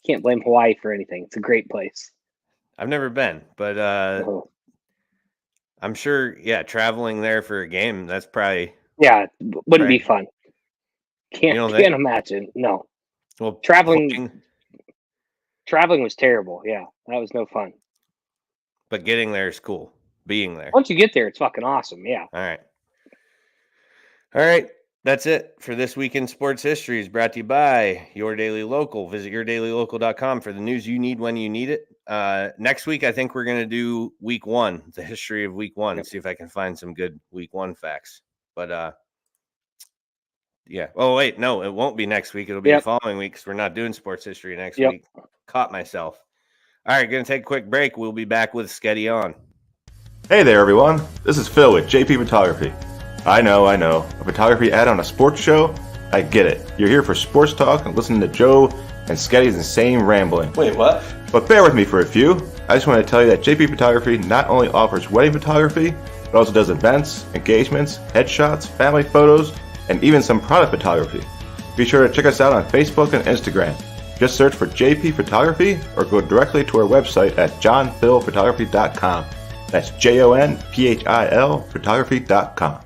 Can't blame Hawaii for anything. It's a great place. I've never been, but I'm sure, traveling there for a game, that's probably... Yeah, wouldn't be fun. Can't imagine. No. Well, traveling was terrible. Yeah, that was no fun. But getting there is cool. Being there. Once you get there, it's fucking awesome. Yeah. All right. That's it for this week in sports history. Is brought to you by Your Daily Local. Visit yourdailylocal.com for the news you need when you need it. Next week, I think we're going to do week 1, the history of week 1, and see if I can find some good week 1 facts. But yeah. Oh, wait, no, it won't be next week. It'll be the following week, because we're not doing sports history next week. Caught myself. All right, going to take a quick break. We'll be back with Sketty On. Hey there, everyone. This is Phil with JP Photography. I know. A photography ad on a sports show? I get it. You're here for sports talk and listening to Joe and Sketty's insane rambling. Wait, what? But bear with me for a few. I just want to tell you that JP Photography not only offers wedding photography, but also does events, engagements, headshots, family photos, and even some product photography. Be sure to check us out on Facebook and Instagram. Just search for JP Photography or go directly to our website at johnphilphotography.com. That's JONPHIL photography.com.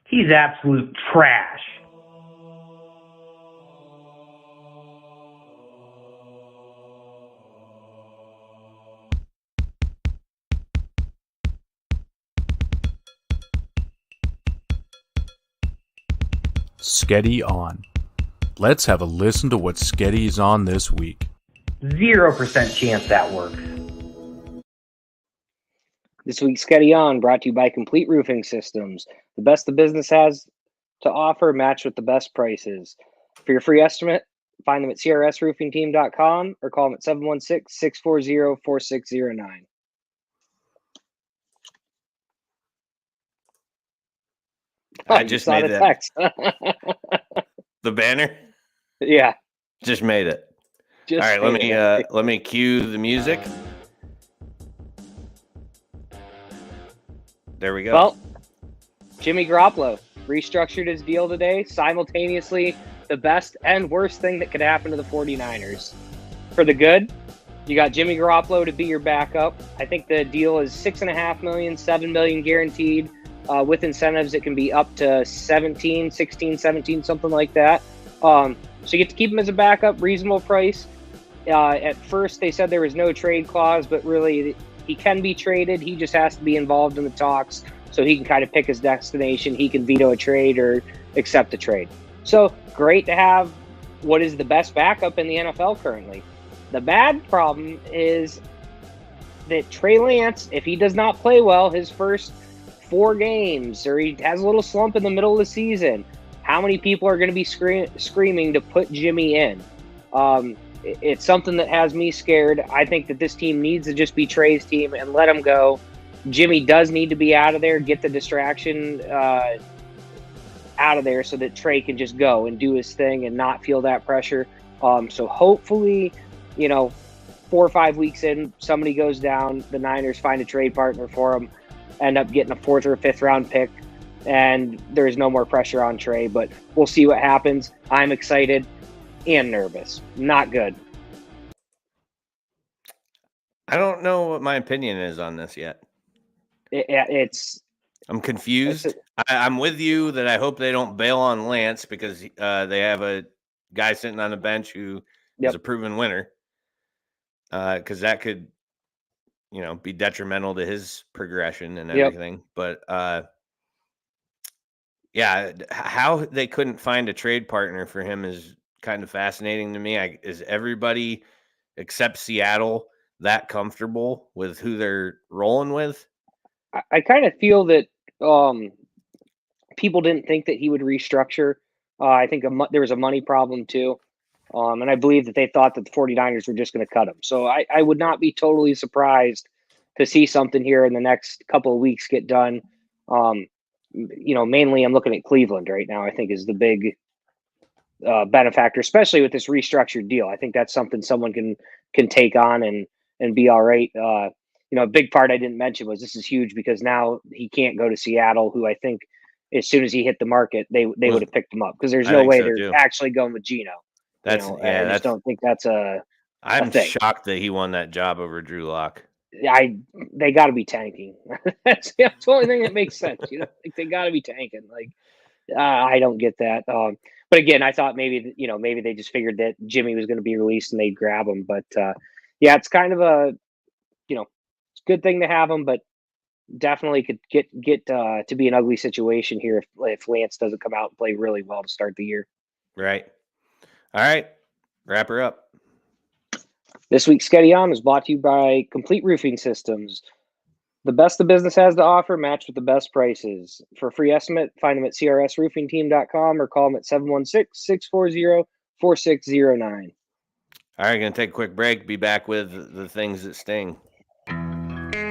He's absolute trash. Sketty On. Let's have a listen to what Sketty's on this week. 0% chance that works. This week's Sketty On brought to you by Complete Roofing Systems. The best the business has to offer, matched with the best prices. For your free estimate, find them at crsroofingteam.com or call them at 716-640-4609. I just made that. Text. The banner? Yeah. Just made it. All right, let me cue the music. There we go. Well, Jimmy Garoppolo restructured his deal today, simultaneously the best and worst thing that could happen to the 49ers. For the good, you got Jimmy Garoppolo to be your backup. I think the deal is $6.5 million, $7 million guaranteed. With incentives, it can be up to 16, 17, something like that. So you get to keep him as a backup, reasonable price. At first, they said there was no trade clause, but really, he can be traded. He just has to be involved in the talks, so he can kind of pick his destination. He can veto a trade or accept a trade. So great to have what is the best backup in the NFL currently. The bad problem is that Trey Lance, if he does not play well his first 4 games, or he has a little slump in the middle of the season, how many people are going to be screaming to put Jimmy in? It's something that has me scared. I think that this team needs to just be Trey's team and let him go. Jimmy does need to be out of there, get the distraction out of there so that Trey can just go and do his thing and not feel that pressure. So hopefully, 4 or 5 weeks in, somebody goes down, the Niners find a trade partner for him, end up getting a 4th or 5th round pick, and there's no more pressure on Trey. But we'll see what happens. I'm excited and nervous. Not good. I don't know what my opinion is on this yet. I'm confused. I'm with you that I hope they don't bail on Lance because they have a guy sitting on the bench who is a proven winner. Because that could, be detrimental to his progression and everything. But how they couldn't find a trade partner for him is kind of fascinating to me. Is everybody except Seattle that comfortable with who they're rolling with? I kind of feel that people didn't think that he would restructure. I think there was a money problem too. And I believe that they thought that the 49ers were just going to cut him. So I would not be totally surprised to see something here in the next couple of weeks get done. Mainly I'm looking at Cleveland right now, I think is the big benefactor, especially with this restructured deal. I think that's something someone can take on and be all right. A big part I didn't mention was this is huge because now he can't go to Seattle, who I think as soon as he hit the market, they would have picked him up because there's no way they're actually going with Geno. I just don't think that's I'm shocked that he won that job over Drew Lock. They got to be tanking. That's the only thing that makes sense. They got to be tanking. I don't get that. But again, I thought maybe they just figured that Jimmy was going to be released and they'd grab him. But it's kind of a it's a good thing to have him, but definitely could get to be an ugly situation here if Lance doesn't come out and play really well to start the year. Right. All right, wrap her up. This week's Sketty On is brought to you by Complete Roofing Systems. The best the business has to offer, matched with the best prices. For a free estimate, find them at crsroofingteam.com or call them at 716-640-4609. All right, going to take a quick break. Be back with the things that sting.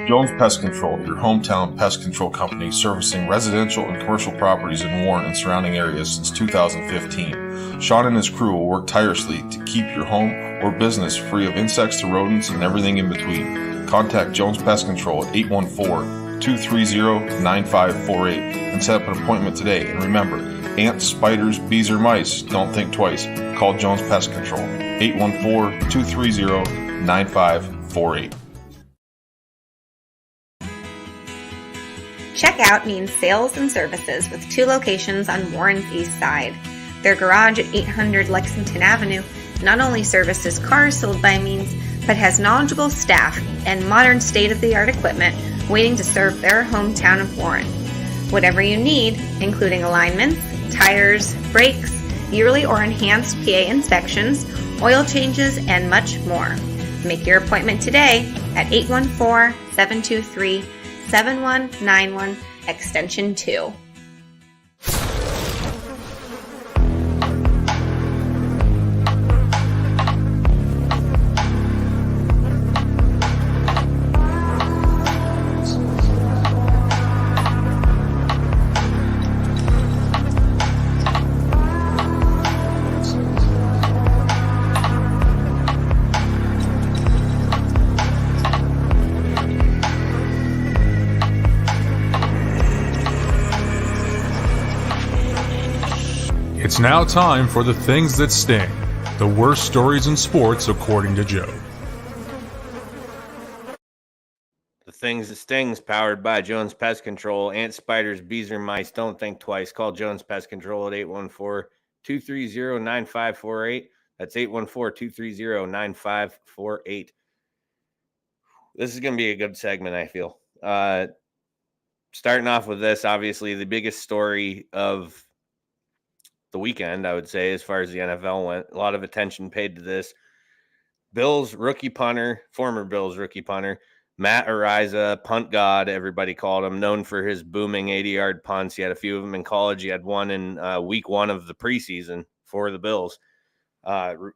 Jones Pest Control, your hometown pest control company servicing residential and commercial properties in Warren and surrounding areas since 2015. Sean and his crew will work tirelessly to keep your home or business free of insects to rodents and everything in between. Contact Jones Pest Control at 814-230-9548 and set up an appointment today. And remember, ants, spiders, bees, or mice, don't think twice. Call Jones Pest Control, 814-230-9548. Checkout means sales and services with 2 locations on Warren's East Side. Their garage at 800 Lexington Avenue not only services cars sold by Means, but has knowledgeable staff and modern state-of-the-art equipment waiting to serve their hometown of Warren. Whatever you need, including alignments, tires, brakes, yearly or enhanced PA inspections, oil changes, and much more. Make your appointment today at 814-723-7191, extension 2. It's now time for the things that sting. The worst stories in sports, according to Joe. The things that stings, powered by Jones Pest Control. Ants, spiders, bees, or mice, don't think twice. Call Jones Pest Control at 814-230-9548. That's 814-230-9548. This is going to be a good segment, I feel. Starting off with this, obviously the biggest story of the weekend, I would say, as far as the NFL went. A lot of attention paid to this. Bills rookie punter, former Bills rookie punter, Matt Ariza, punt god, everybody called him, known for his booming 80-yard punts. He had a few of them in college. He had one in week 1 of the preseason for the Bills.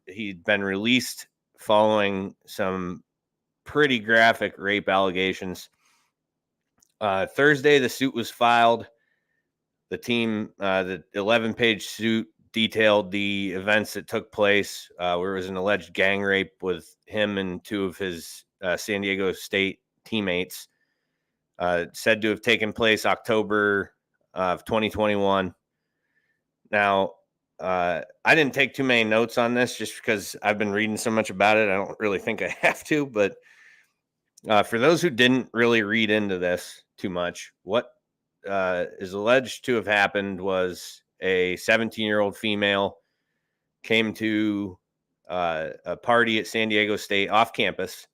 He'd been released following some pretty graphic rape allegations. Thursday, the suit was filed. The team, the 11-page suit detailed the events that took place, where it was an alleged gang rape with him and 2 of his San Diego State teammates, said to have taken place October of 2021. Now, I didn't take too many notes on this just because I've been reading so much about it. I don't really think I have to, but for those who didn't really read into this too much, what is alleged to have happened was a 17-year-old female came to a party at San Diego State off campus,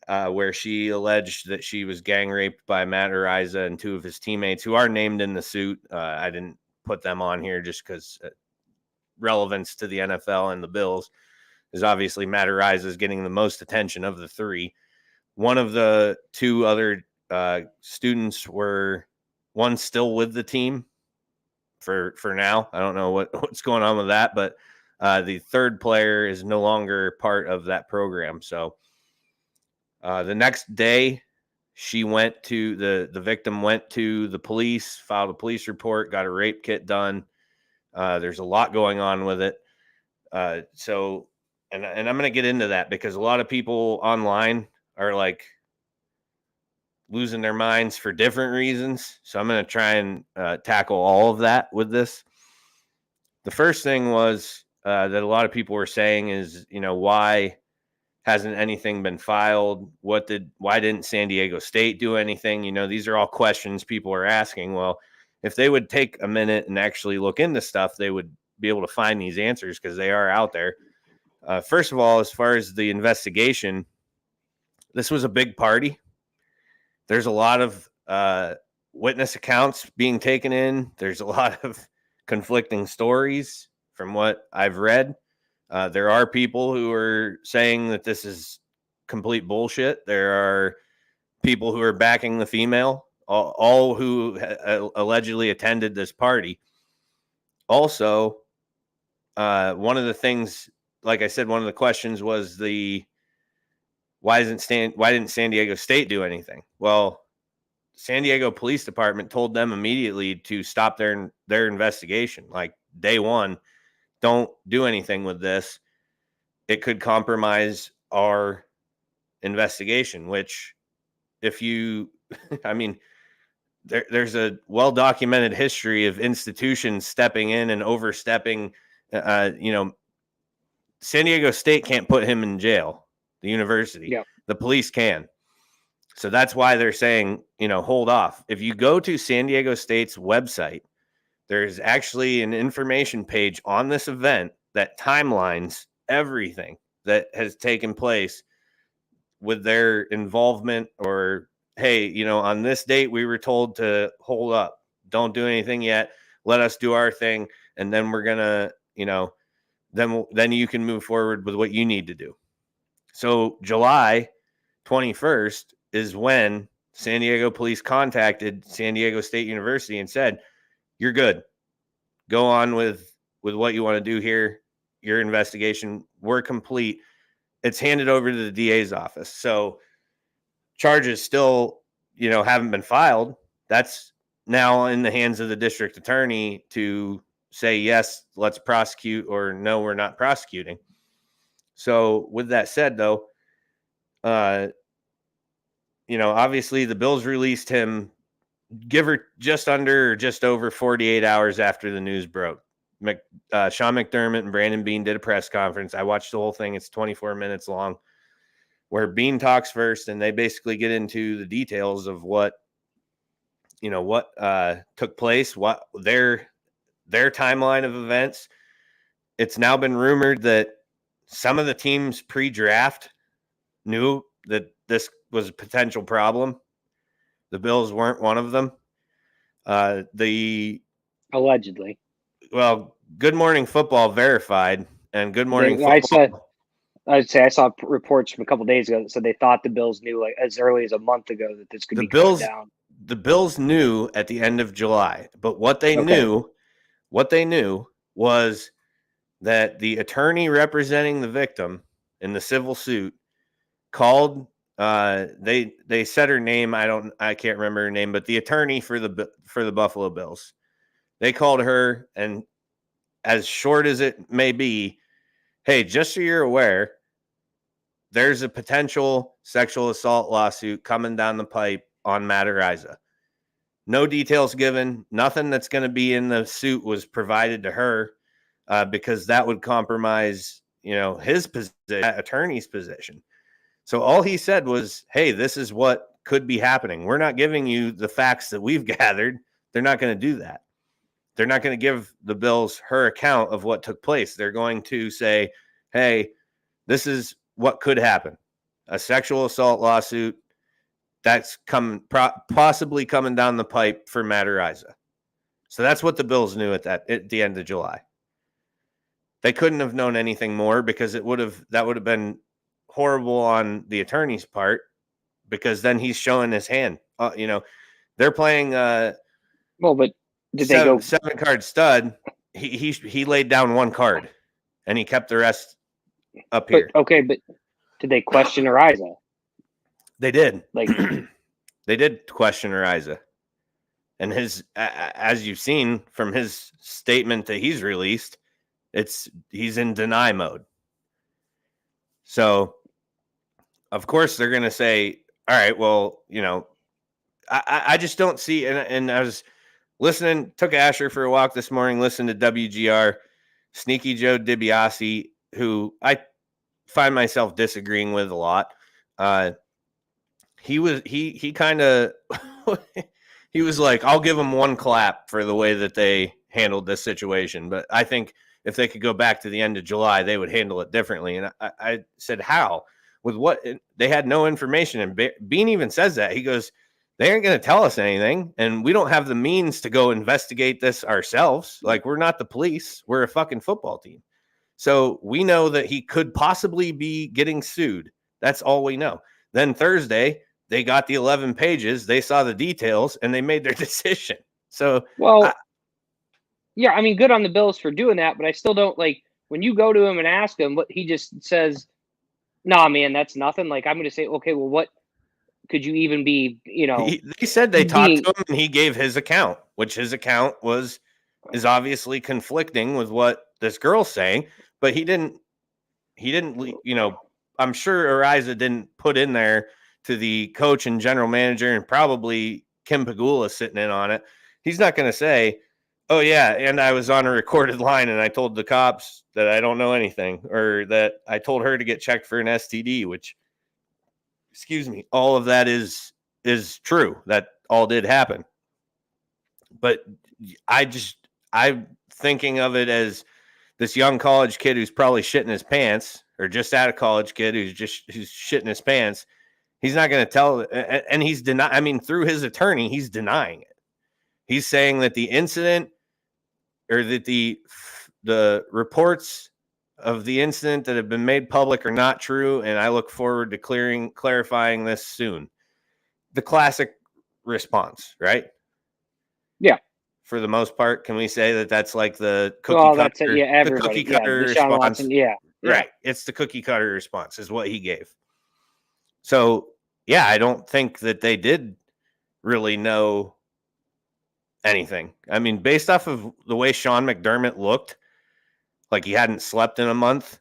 where she alleged that she was gang raped by Matt Ariza and 2 of his teammates who are named in the suit. I didn't put them on here just because relevance to the NFL and the Bills is obviously Matt Ariza is getting the most attention of the 3. One of the 2 other students one still with the team for now. I don't know what's going on with that, but the 3rd player is no longer part of that program. So the next day, she went to the victim went to the police, filed a police report, got a rape kit done. There's a lot going on with it. So I'm going to get into that because a lot of people online are like losing their minds for different reasons. So I'm going to try and tackle all of that with this. The first thing was that a lot of people were saying is, why hasn't anything been filed? Why didn't San Diego State do anything? These are all questions people are asking. Well, if they would take a minute and actually look into stuff, they would be able to find these answers because they are out there. First of all, as far as the investigation, this was a big party. There's a lot of witness accounts being taken in. There's a lot of conflicting stories from what I've read. There are people who are saying that this is complete bullshit. There are people who are backing the female, all who allegedly attended this party. Also, one of the things, like I said, one of the questions was why didn't San Diego State do anything? Well, San Diego Police Department told them immediately to stop their investigation. Like day one, don't do anything with this. It could compromise our investigation, which there's a well-documented history of institutions stepping in and overstepping. San Diego State can't put him in jail. The university, yeah. The police can. So that's why they're saying, hold off. If you go to San Diego State's website, there's actually an information page on this event that timelines everything that has taken place with their involvement, or, hey, on this date, we were told to hold up, don't do anything yet. Let us do our thing. And then we're going to, then you can move forward with what you need to do. So July 21st is when San Diego police contacted San Diego State University and said, you're good. Go on with what you want to do here. Your investigation, we're complete. It's handed over to the DA's office. So charges still, haven't been filed. That's now in the hands of the district attorney to say, yes, let's prosecute, or no, we're not prosecuting. So with that said, though, obviously the Bills released him, just over 48 hours after the news broke. Sean McDermott and Brandon Beane did a press conference. I watched the whole thing. It's 24 minutes long, where Beane talks first, and they basically get into the details of what took place, what their timeline of events. It's now been rumored that some of the teams pre-draft knew that this was a potential problem. The Bills weren't one of them. Allegedly. Well, Good Morning Football verified, and Good Morning Football. I saw reports from a couple days ago that said they thought the Bills knew like as early as a month ago that this could be coming down. The Bills knew at the end of July, but what they knew was that the attorney representing the victim in the civil suit called. They said her name. I can't remember her name, but the attorney for the Buffalo Bills. They called her, and as short as it may be, hey, just so you're aware, there's a potential sexual assault lawsuit coming down the pipe on Matt Araiza. No details given. Nothing that's going to be in the suit was provided to her because that would compromise, his position, attorney's position. So all he said was, hey, this is what could be happening. We're not giving you the facts that we've gathered. They're not going to do that. They're not going to give the Bills her account of what took place. They're going to say, hey, this is what could happen. A sexual assault lawsuit that's possibly coming down the pipe for Matt Araiza. So that's what the Bills knew at the end of July. They couldn't have known anything more because that would have been horrible on the attorney's part, because then he's showing his hand. They're playing. But did they go 7-card stud? He laid down one card, and he kept the rest up here. Okay, but did they question Araiza? They did. Like they did question Araiza, and his, as you've seen from his statement that he's released, he's in deny mode. So, of course, they're going to say, all right, well, I just don't see. And I was listening, took Asher for a walk this morning, listened to WGR, Sneaky Joe Tbsp, who I find myself disagreeing with a lot. He kind of, he was like, I'll give him one clap for the way that they handled this situation. But I think if they could go back to the end of July, they would handle it differently. And I said, how? With what? They had no information. And Bean even says that. He goes, they aren't going to tell us anything. And we don't have the means to go investigate this ourselves. Like, we're not the police. We're a fucking football team. So we know that he could possibly be getting sued. That's all we know. Then Thursday, they got the 11 pages. They saw the details, and they made their decision. So, yeah, I mean, good on the Bills for doing that, but I still don't like when you go to him and ask him what he just says. Nah, man, that's nothing. Like, I'm going to say, okay, well, what could you even be? They said they talked to him, and he gave his account, which his account is obviously conflicting with what this girl's saying, but he didn't. I'm sure Araiza didn't put in there to the coach and general manager, and probably Kim Pagula sitting in on it. He's not going to say, oh, yeah, and I was on a recorded line and I told the cops that I don't know anything, or that I told her to get checked for an STD, which, excuse me, all of that is true. That all did happen. But I'm thinking of it as this young college kid who's probably shitting his pants, or just out of college kid who's shitting his pants. He's not going to tell, and he's denying. I mean, through his attorney, he's denying it. He's saying that the incident, or that the reports of the incident that have been made public are not true, and I look forward to clarifying this soon. The classic response, right? Yeah. For the most part, can we say that that's like the cookie cutter? Yeah, everybody. The cookie cutter response. Watson, yeah. Right. It's the cookie cutter response is what he gave. So, yeah, I don't think that they did really know anything. I mean, based off of the way Sean McDermott looked, like he hadn't slept in a month.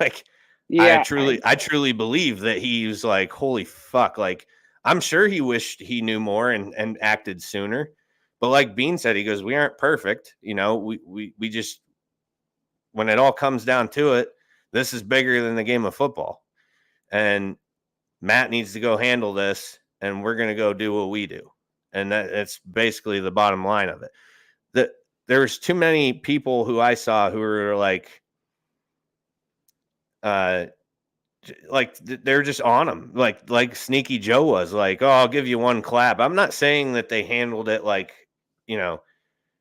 Like, yeah, I truly believe that he was like, holy fuck. Like, I'm sure he wished he knew more and acted sooner. But like Bean said, he goes, we aren't perfect. You know, we just, when it all comes down to it, this is bigger than the game of football. And Matt needs to go handle this, and we're going to go do what we do. And that's basically the bottom line of it. There's too many people who I saw who were like they're just on them, like Sneaky Joe was like, oh, I'll give you one clap. I'm not saying that they handled it like, you know,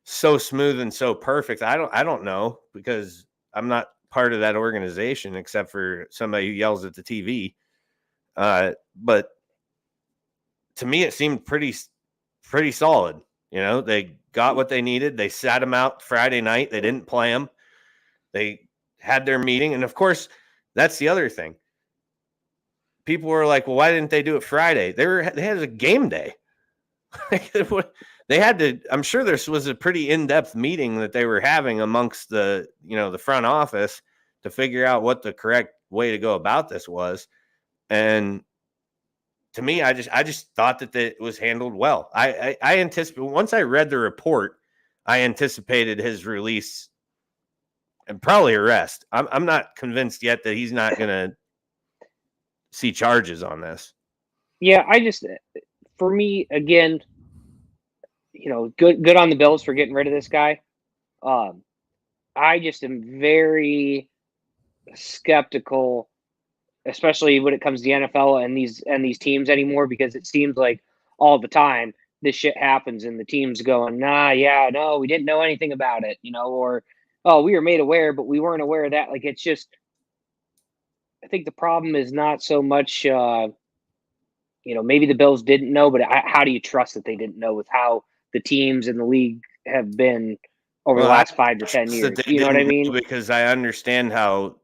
so smooth and so perfect. I don't know, because I'm not part of that organization except for somebody who yells at the TV. But to me, it seemed pretty solid. You know, they got what they needed. They sat him out Friday night. They didn't play him. They had their meeting. And of course, that's the other thing. People were like, well, why didn't they do it Friday? They had a game day. They had to, I'm sure this was a pretty in-depth meeting that they were having amongst the front office to figure out what the correct way to go about this was. And to me, I just thought that it was handled well. I anticipate, once I read the report, I anticipated his release and probably arrest. I'm not convinced yet that he's not going to see charges on this. Yeah, for me, again, good on the Bills for getting rid of this guy. I just am very skeptical, especially when it comes to the NFL and these teams anymore, because it seems like all the time this shit happens and the teams going, no, we didn't know anything about it, or, oh, we were made aware, but we weren't aware of that. Like, it's just, I think the problem is not so much, maybe the Bills didn't know, but how do you trust that they didn't know with how the teams in the league have been over the last 5 to 10 years? You know what I mean? Because I understand how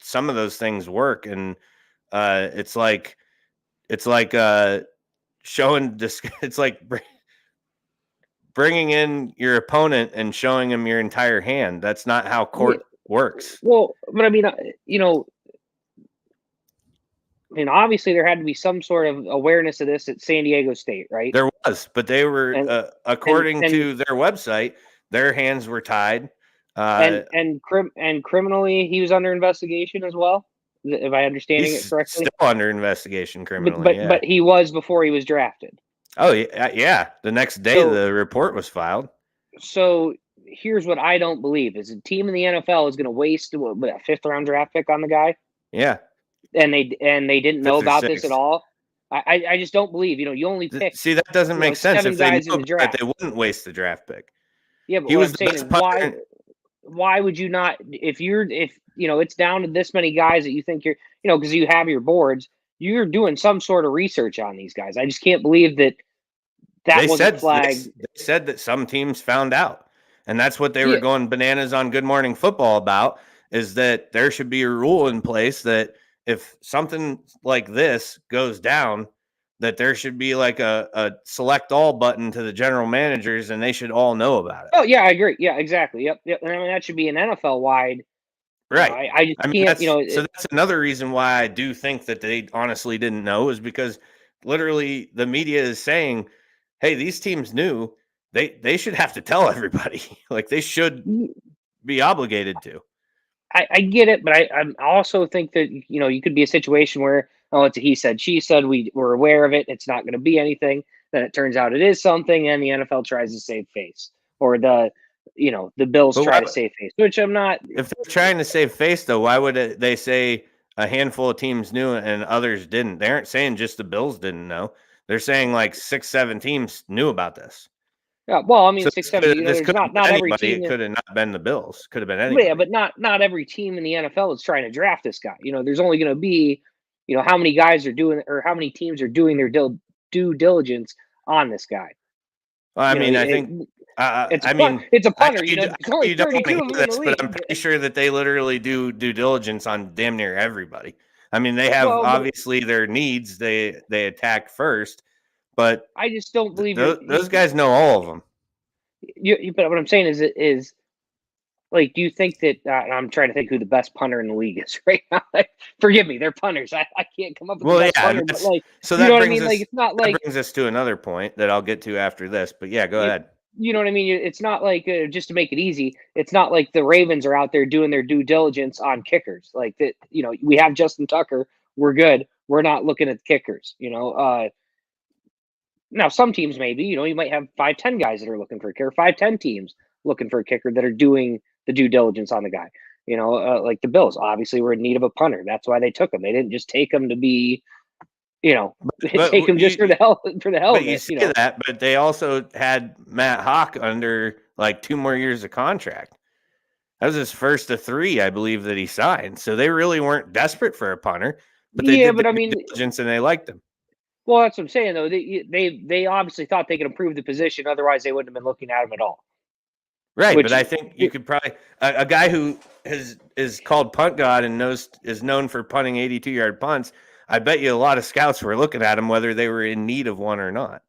some of those things work, and it's like showing this. It's like bringing in your opponent and showing him your entire hand. That's not how court works. Well, but I mean, obviously there had to be some sort of awareness of this at San Diego State, right? There was, but they were, according to their website, their hands were tied. And criminally, he was under investigation as well. If I understanding it correctly, still under investigation criminally. But he was before he was drafted. Oh yeah. The next day the report was filed. So here's what I don't believe: is a team in the NFL is going to waste a 5th round draft pick on the guy. Yeah. And they didn't know about this at all. I just don't believe. You only pick. See, that doesn't make sense. If they knew that, they wouldn't waste the draft pick. Yeah, but what I'm saying is why would you not? If it's down to this many guys that you think you're, because you have your boards, you're doing some sort of research on these guys. I just can't believe that wasn't flagged. They said that some teams found out, and that's what they were going bananas on Good Morning Football about. Is that there should be a rule in place that if something like this goes down, that there should be like a select all button to the general managers, and they should all know about it. Oh yeah, I agree. Yeah, exactly. Yep. And I mean, that should be an NFL wide. Right. I just can't, So that's another reason why I do think that they honestly didn't know, is because literally the media is saying, hey, these teams knew. They should have to tell everybody. Like, they should be obligated to. I get it, but I also think that, you could be a situation where, oh, it's a he said, she said, we're aware of it, it's not going to be anything. Then it turns out it is something, and the NFL tries to save face, or the Bills try to save face, which I'm not. If they're trying to save face, though, why would they say a handful of teams knew and others didn't? They aren't saying just the Bills didn't know. They're saying like 6-7 teams knew about this. Yeah, well, I mean, so 6-7. This could not every every team. It could have not been the Bills. Could have been anybody. Yeah, but not every team in the NFL is trying to draft this guy. There's only going to be, how many guys are doing, or how many teams are doing their due diligence on this guy. Well, I mean, I think. It's a punter. It's only 32 of them in the league. But I'm pretty sure that they literally do due diligence on damn near everybody. I mean, they have obviously their needs. They attack first, but I just don't believe those guys know all of them. But what I'm saying is like, do you think that I'm trying to think who the best punter in the league is right now? Like, forgive me, they're punters. I can't come up with the best punter. But like, so that brings us, it's not like, that brings us to another point that I'll get to after this. But yeah, go ahead. you know what I mean? It's not like just to make it easy. It's not like the Ravens are out there doing their due diligence on kickers. Like that, we have Justin Tucker. We're good. We're not looking at kickers. Now some teams maybe. You might have 5-10 guys that are looking for a kicker. 5-10 teams looking for a kicker that are doing the due diligence on the guy. Like the Bills obviously were in need of a punter. That's why they took him. They didn't just take him to be, take him just for the hell of But it. you see that, but they also had Matt Hawk under like 2 more years of contract. That was his first of 3, I believe, that he signed. So they really weren't desperate for a punter, but they did due diligence and they liked him. Well, that's what I'm saying though. They obviously thought they could improve the position. Otherwise, they wouldn't have been looking at him at all. Right, but I think you could probably a guy who is called Punt God and is known for punting 82-yard punts. I bet you a lot of scouts were looking at him whether they were in need of one or not.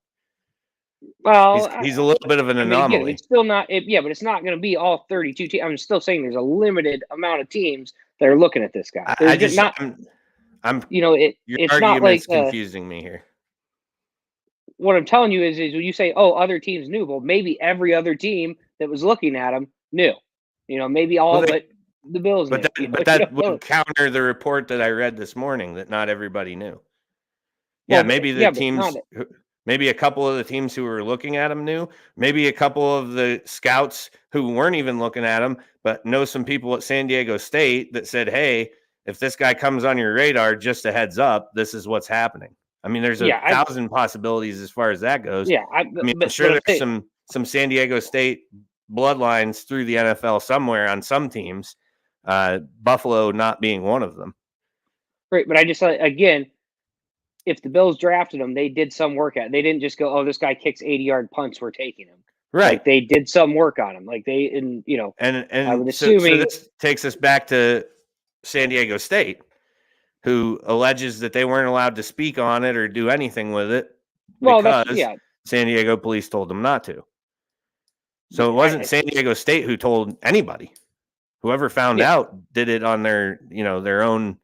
Well, he's a little bit of an anomaly. Again, it's still not, but it's not going to be all 32 teams. I'm still saying there's a limited amount of teams that are looking at this guy. It's your not like confusing me here. What I'm telling you is when you say, "Oh, other teams knew," well, maybe every other team that was looking at him knew. Maybe all but the Bills. But that would counter the report that I read this morning that not everybody knew. Yeah, maybe the teams. Maybe a couple of the teams who were looking at him knew. Maybe a couple of the scouts who weren't even looking at him, but know some people at San Diego State that said, "Hey, if this guy comes on your radar, just a heads up, this is what's happening." I mean, there's 1,000 possibilities as far as that goes. Yeah, I'm sure there's some San Diego State bloodlines through the NFL somewhere on some teams. Buffalo not being one of them. Right, but I just again, if the Bills drafted him, they did some work at it. They didn't just go, "Oh, this guy kicks 80-yard punts, we're taking him." Right. Like they did some work on him. Like and I would assume so this takes us back to San Diego State, who alleges that they weren't allowed to speak on it or do anything with it because San Diego police told them not to. So it wasn't San Diego State who told anybody. Whoever found out did it on their own.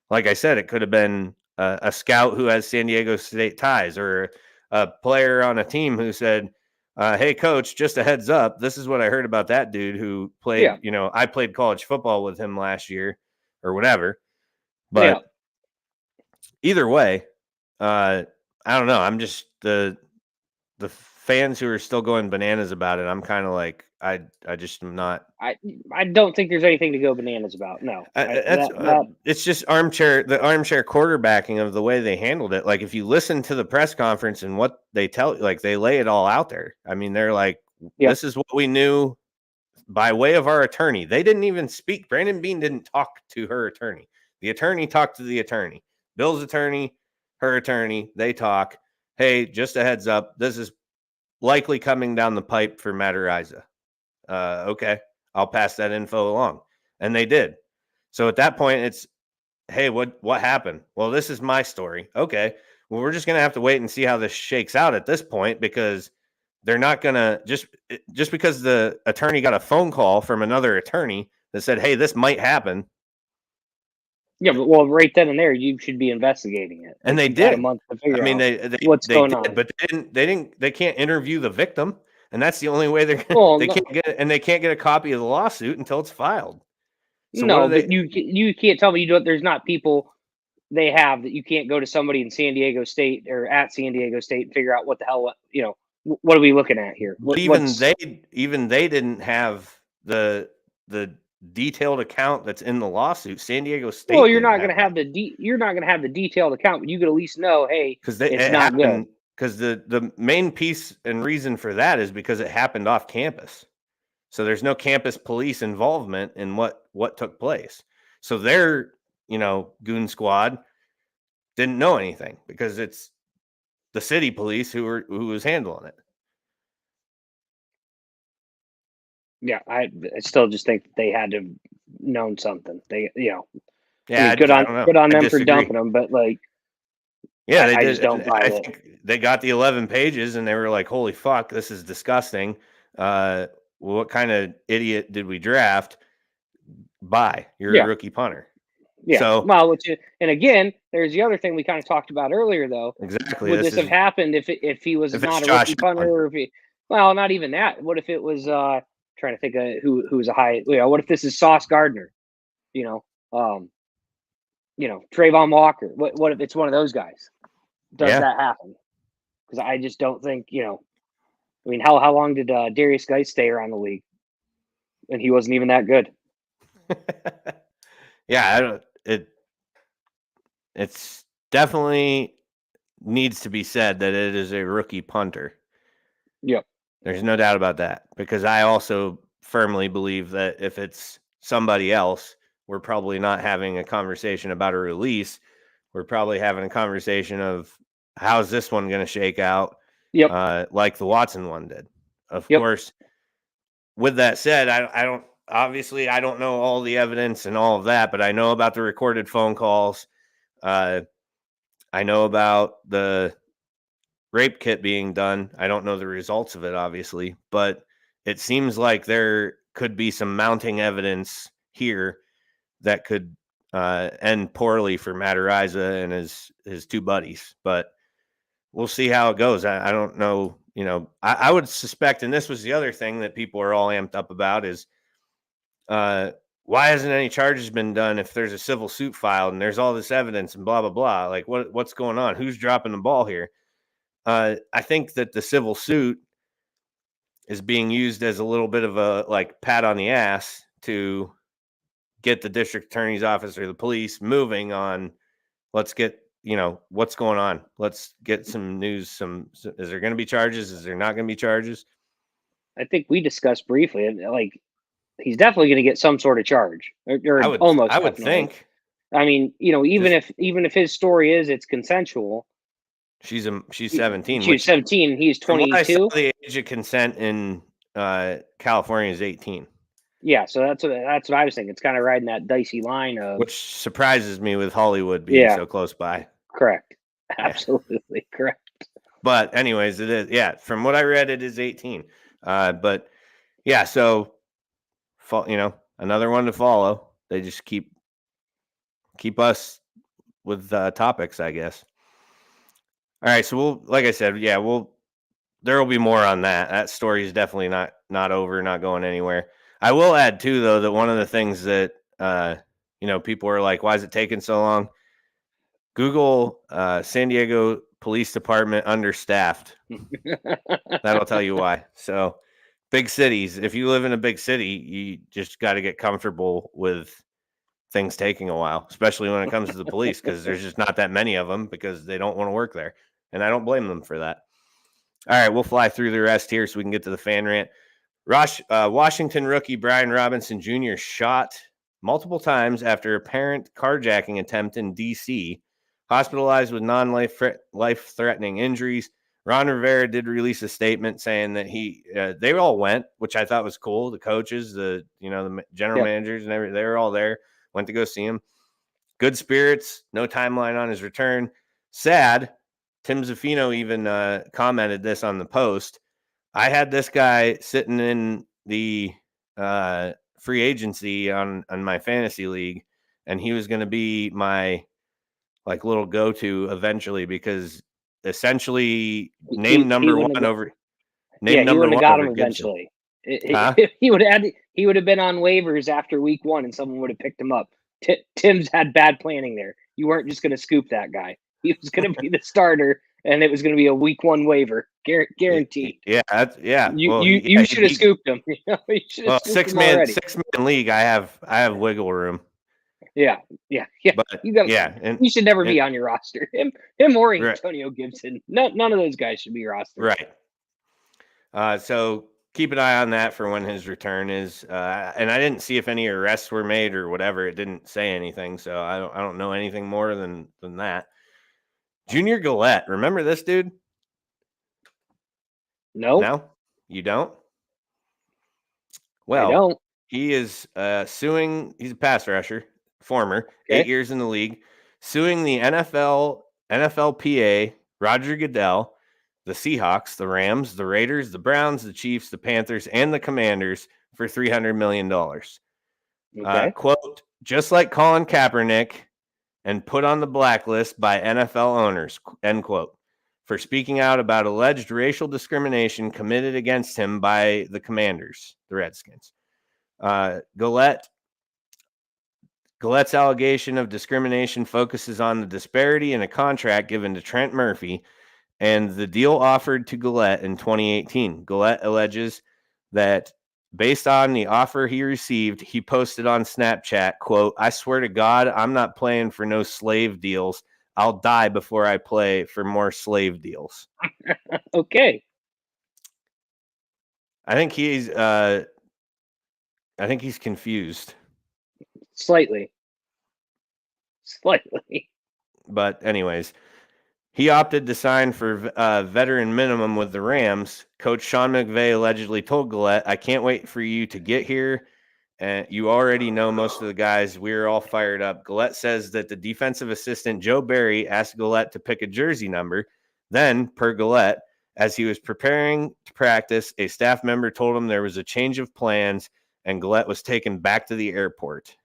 Like I said, it could have been a scout who has San Diego State ties or a player on a team who said, "Hey, coach, just a heads up. This is what I heard about that dude who played, I played college football with him last year or whatever." But either way, I don't know. I'm just the fans who are still going bananas about it. I'm kind of like, I just am not. I don't think there's anything to go bananas about. No, it's just the armchair quarterbacking of the way they handled it. Like if you listen to the press conference and what they tell, like they lay it all out there. I mean, they're like, this is what we knew by way of our attorney. They didn't even speak. Brandon Beane didn't talk to her attorney. The attorney talked to the attorney. Bill's attorney, her attorney, they talk. Hey, just a heads up. This is likely coming down the pipe for Matt Araiza. Okay, I'll pass that info along. And they did. So at that point, it's, hey, what happened? Well, this is my story. Okay, well, we're just going to have to wait and see how this shakes out at this point, because they're not going to just because the attorney got a phone call from another attorney that said, hey, this might happen. Yeah, but right then and there, you should be investigating it. And they did. A month to figure out what's going on. But they can't interview the victim, and that's the only way they can't get it, and they can't get a copy of the lawsuit until it's filed. So but you can't tell me there's not people they have that you can't go to somebody in San Diego State or at San Diego State and figure out what the hell what are we looking at here? Even they didn't have the detailed account that's in the lawsuit. San Diego State. Well, you're not going to have the detailed account, but you could at least know, hey, because it's not good. Because the main piece and reason for that is because it happened off campus, so there's no campus police involvement in what took place. So their goon squad didn't know anything because it's the city police who was handling it. Yeah, I still just think they had to have known something. They, yeah, good on them for dumping them, but yeah, I just don't buy it. I think they got the 11 pages and they were like, "Holy fuck, this is disgusting." What kind of idiot did we draft? You're a rookie punter. Yeah. So, and again, there's the other thing we kind of talked about earlier, though. Exactly. Would this have happened if he was not a rookie punter, or Well, not even that. What if it was trying to think of who's a high? What if this is Sauce Gardner? Trayvon Walker. What if it's one of those guys? Does that happen? Because I just don't think I mean, how long did Darius Geis stay around the league? And he wasn't even that good. Yeah, it's definitely needs to be said that it is a rookie punter. Yep. There's no doubt about that, because I also firmly believe that if it's somebody else, we're probably not having a conversation about a release. We're probably having a conversation of how's this one going to shake out, like the Watson one did. Of course, with that said, I don't know all the evidence and all of that, but I know about the recorded phone calls. I know about the rape kit being done. I don't know the results of it, obviously, but it seems like there could be some mounting evidence here that could end poorly for Matt Ariza and his two buddies. But we'll see how it goes. I don't know. I would suspect, and this was the other thing that people are all amped up about, is why hasn't any charges been done if there's a civil suit filed and there's all this evidence and blah, blah, blah? Like, what's going on? Who's dropping the ball here? I think that the civil suit is being used as a little bit of a pat on the ass to get the district attorney's office or the police moving on. Let's get, what's going on. Let's get some news. Is there going to be charges? Is there not going to be charges? I think we discussed briefly, he's definitely going to get some sort of charge, or I would think. I mean, even if his story is it's consensual. She's 17. She's 17. He's 22. The age of consent in California is 18. Yeah, so that's what I was thinking. It's kind of riding that dicey line of, which surprises me with Hollywood being so close by. Correct. Absolutely correct. But anyways, it is. Yeah, from what I read, it is 18. But yeah, so another one to follow. They just keep us with topics, I guess. All right, so like I said, there will be more on that. That story is definitely not over, not going anywhere. I will add too, though, that one of the things that people are like, why is it taking so long? Google San Diego Police Department understaffed. That'll tell you why. So big cities, if you live in a big city, you just got to get comfortable with things taking a while, especially when it comes to the police, because there's just not that many of them because they don't want to work there. And I don't blame them for that. All right, we'll fly through the rest here so we can get to the fan rant. Washington rookie Brian Robinson Jr. shot multiple times after apparent carjacking attempt in D.C., hospitalized with life-threatening injuries. Ron Rivera did release a statement saying that they all went, which I thought was cool. The coaches, the general managers, and everything, they were all there. Went to go see him. Good spirits. No timeline on his return. Sad. Tim Zaffino even commented this on the post. I had this guy sitting in the free agency on my fantasy league, and he was going to be my little go-to eventually, because essentially named number one over. He would have got him eventually. He would have been on waivers after week 1, and someone would have picked him up. Tim's had bad planning there. You weren't just going to scoop that guy. He was going to be the starter, and it was going to be a week 1 waiver, guaranteed. Yeah. You should have scooped him. Six-man league. I have wiggle room. Yeah. But, he should never be on your roster. Him or Antonio Gibson. None of those guys should be rostered. Right. So keep an eye on that for when his return is. And I didn't see if any arrests were made or whatever. It didn't say anything, so I don't know anything more than that. Junior Gillette, remember this dude? No, you don't. Well, I don't. He is suing. He's a pass rusher, former 8 years in the league, suing the NFLPA, Roger Goodell, the Seahawks, the Rams, the Raiders, the Browns, the Chiefs, the Panthers, and the Commanders for $300 million. Quote, just like Colin Kaepernick, and put on the blacklist by NFL owners, end quote. for speaking out about alleged racial discrimination committed against him by the Commanders, the Redskins. Gillette's allegation of discrimination focuses on the disparity in a contract given to Trent Murphy and the deal offered to Gillette in 2018. Gillette alleges that based on the offer he received, he posted on Snapchat, quote, "I swear to God, I'm not playing for no slave deals. I'll die before I play for more slave deals." Okay. I think he's confused. Slightly. But anyways, he opted to sign for veteran minimum with the Rams. Coach Sean McVay allegedly told Gillette, "I can't wait for you to get here. And you already know most of the guys. We're all fired up." Gillette says that the defensive assistant, Joe Barry, asked Gillette to pick a jersey number. Then, per Gillette, as he was preparing to practice, a staff member told him there was a change of plans and Gillette was taken back to the airport.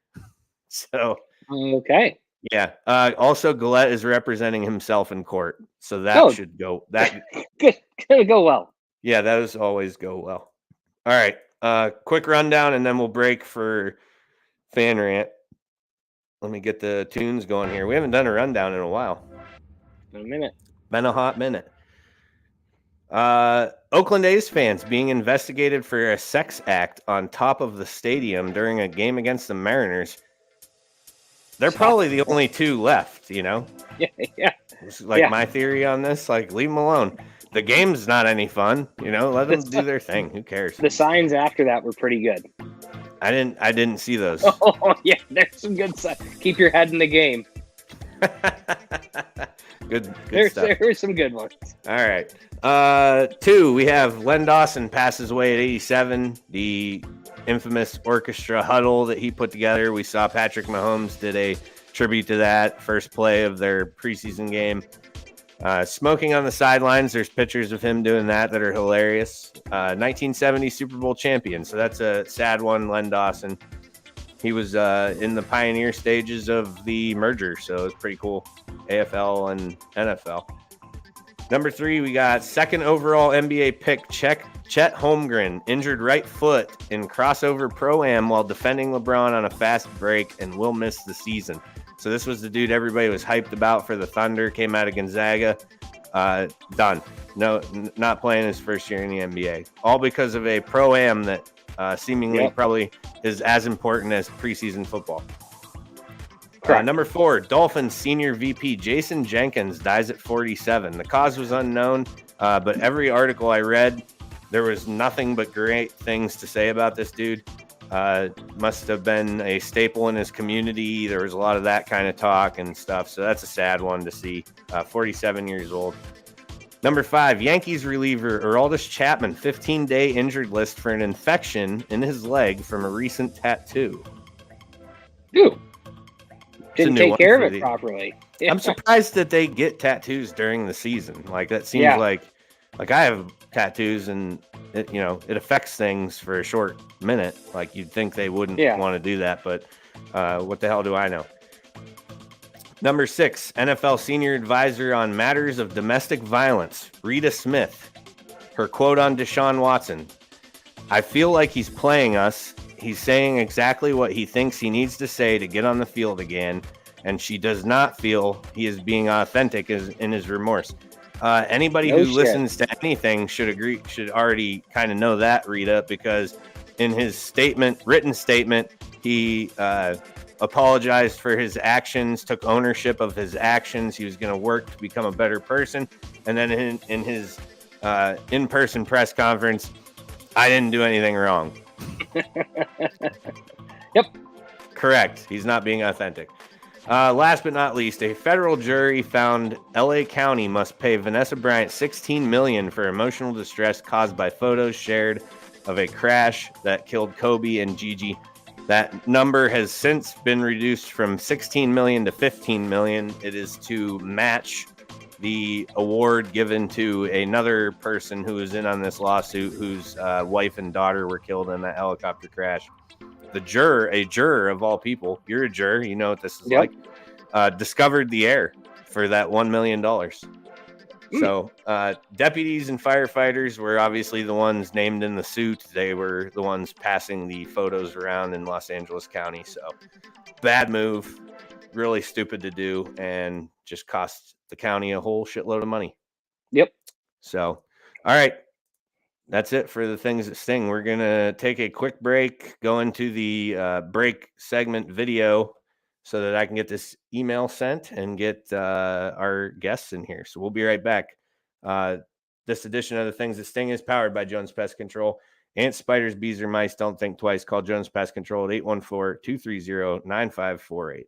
So, okay. Yeah. Also, Gillette is representing himself in court, so that should go. That gonna go well. Yeah, those always go well. All right. Quick rundown, and then we'll break for fan rant. Let me get the tunes going here. We haven't done a rundown in a while. Been a minute. Been a hot minute. Oakland A's fans being investigated for a sex act on top of the stadium during a game against the Mariners. They're probably the only two left, you know? Yeah. My theory on this, leave them alone. The game's not any fun, you know? Let them do their thing. Who cares? The signs after that were pretty good. I didn't see those. Oh, yeah. There's some good stuff. Keep your head in the game. Good stuff. There's some good ones. All right. 2, we have Len Dawson passes away at 87. The infamous orchestra huddle that he put together. We saw Patrick Mahomes did a tribute to that first play of their preseason game. Smoking on the sidelines. There's pictures of him doing that are hilarious. 1970 Super Bowl champion. So that's a sad one, Len Dawson. He was in the pioneer stages of the merger, so it's pretty cool. AFL and NFL. Number 3, we got second overall NBA pick Chet Holmgren, injured right foot in crossover pro-am while defending LeBron on a fast break and will miss the season. So this was the dude everybody was hyped about for the Thunder, came out of Gonzaga. Done. No, not playing his first year in the NBA. All because of a pro-am that seemingly probably is as important as preseason football. Number 4, Dolphins senior VP Jason Jenkins dies at 47. The cause was unknown, but every article I read, there was nothing but great things to say about this dude. Must have been a staple in his community. There was a lot of that kind of talk and stuff, so that's a sad one to see. 47 years old. Number 5, Yankees reliever Aroldis Chapman, 15-day injured list for an infection in his leg from a recent tattoo. Ew. Didn't take care of it properly. Yeah. I'm surprised that they get tattoos during the season. That seems like I have tattoos and it affects things for a short minute. You'd think they wouldn't want to do that, but what the hell do I know? Number 6, NFL senior advisor on matters of domestic violence, Rita Smith. Her quote on Deshaun Watson: "I feel like he's playing us. He's saying exactly what he thinks he needs to say to get on the field again, and she does not feel he is being authentic in his remorse." Anybody who listens to anything should already kind of know that, Rita, because in his written statement, he apologized for his actions, took ownership of his actions. He was going to work to become a better person. And then in his in-person press conference, "I didn't do anything wrong." Yep. Correct. He's not being authentic. Last but not least, a federal jury found LA County must pay Vanessa Bryant $16 million for emotional distress caused by photos shared of a crash that killed Kobe and Gigi. That number has since been reduced from $16 million to $15 million. It is to match the award given to another person who was in on this lawsuit, whose wife and daughter were killed in that helicopter crash. A juror of all people, you're a juror, you know what this is like, discovered the error for that $1 million. So deputies and firefighters were obviously the ones named in the suit. They were the ones passing the photos around in Los Angeles County. So bad move, really stupid to do, and just cost the county a whole shitload of money. Yep. So, all right. That's it for the things that sting. We're going to take a quick break, go into the break segment video so that I can get this email sent and get our guests in here. So we'll be right back. This edition of the Things That Sting is powered by Jones Pest Control. Ants, spiders, bees, or mice, don't think twice. Call Jones Pest Control at 814-230-9548.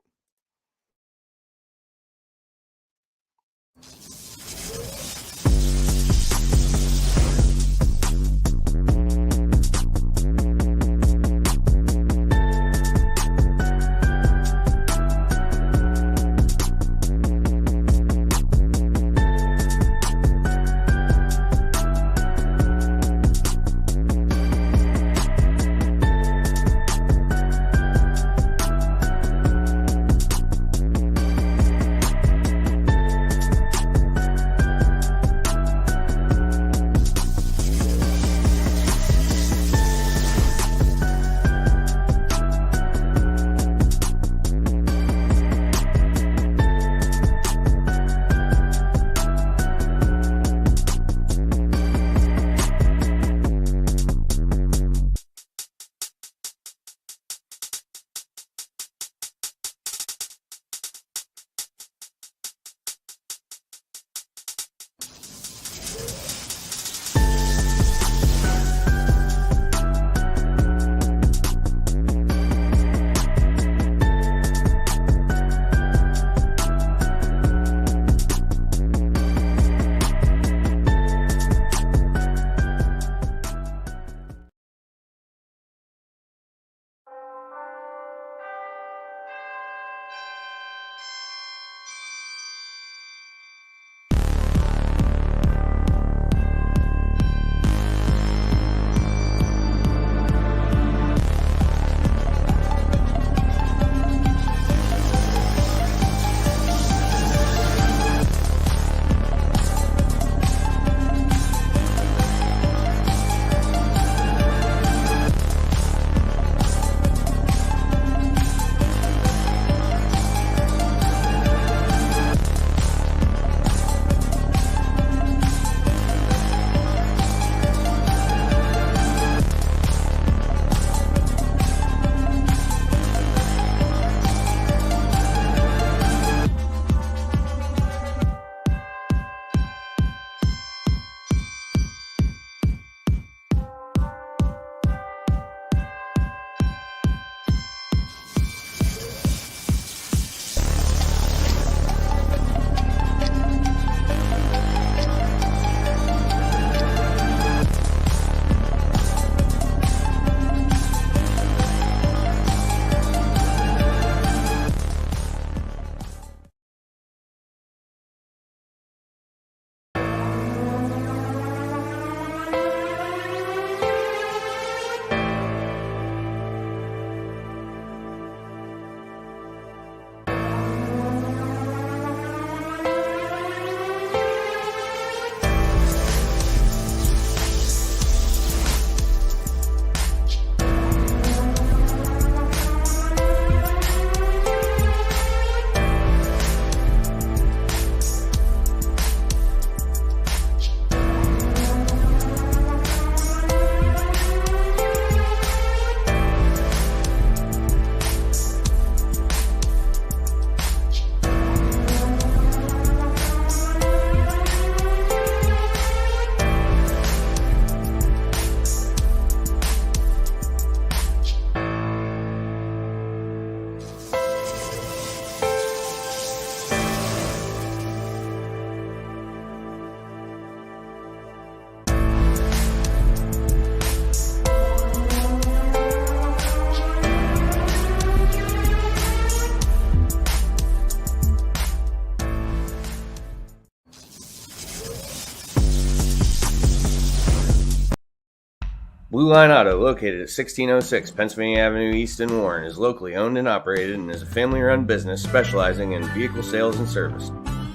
Blue Line Auto, located at 1606 Pennsylvania Avenue East in Warren, is locally owned and operated and is a family-run business specializing in vehicle sales and service.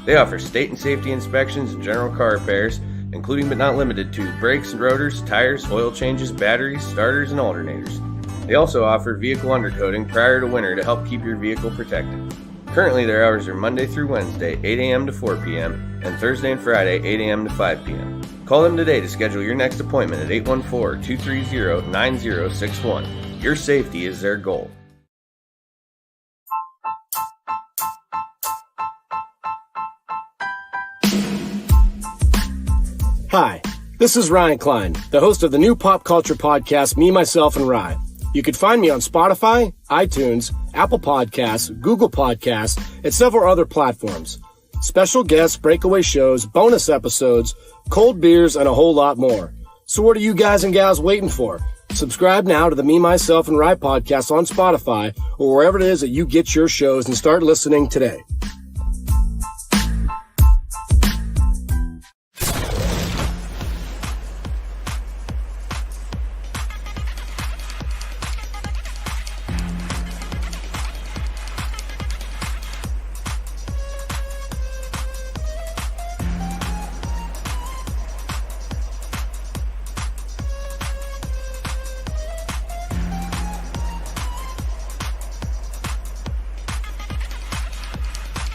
They offer state and safety inspections and general car repairs, including but not limited to brakes and rotors, tires, oil changes, batteries, starters, and alternators. They also offer vehicle undercoating prior to winter to help keep your vehicle protected. Currently, their hours are Monday through Wednesday, 8 a.m. to 4 p.m., and Thursday and Friday, 8 a.m. to 5 p.m. Call them today to schedule your next appointment at 814-230-9061. Your safety is their goal. Hi, this is Ryan Klein, the host of the new pop culture podcast, Me, Myself, and Rye. You can find me on Spotify, iTunes, Apple Podcasts, Google Podcasts, and several other platforms. Special guests, breakaway shows, bonus episodes, cold beers, and a whole lot more. So what are you guys and gals waiting for? Subscribe now to the Me, Myself, and Rye podcast on Spotify or wherever it is that you get your shows and start listening today.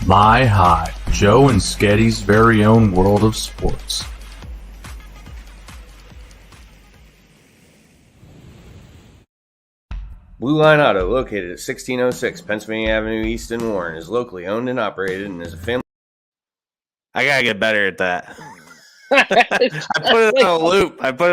My High, Joe and Sketty's very own world of sports. Blue Line Auto, located at 1606 Pennsylvania Avenue East in Warren, is locally owned and operated and is a family. I gotta get better at that. I put it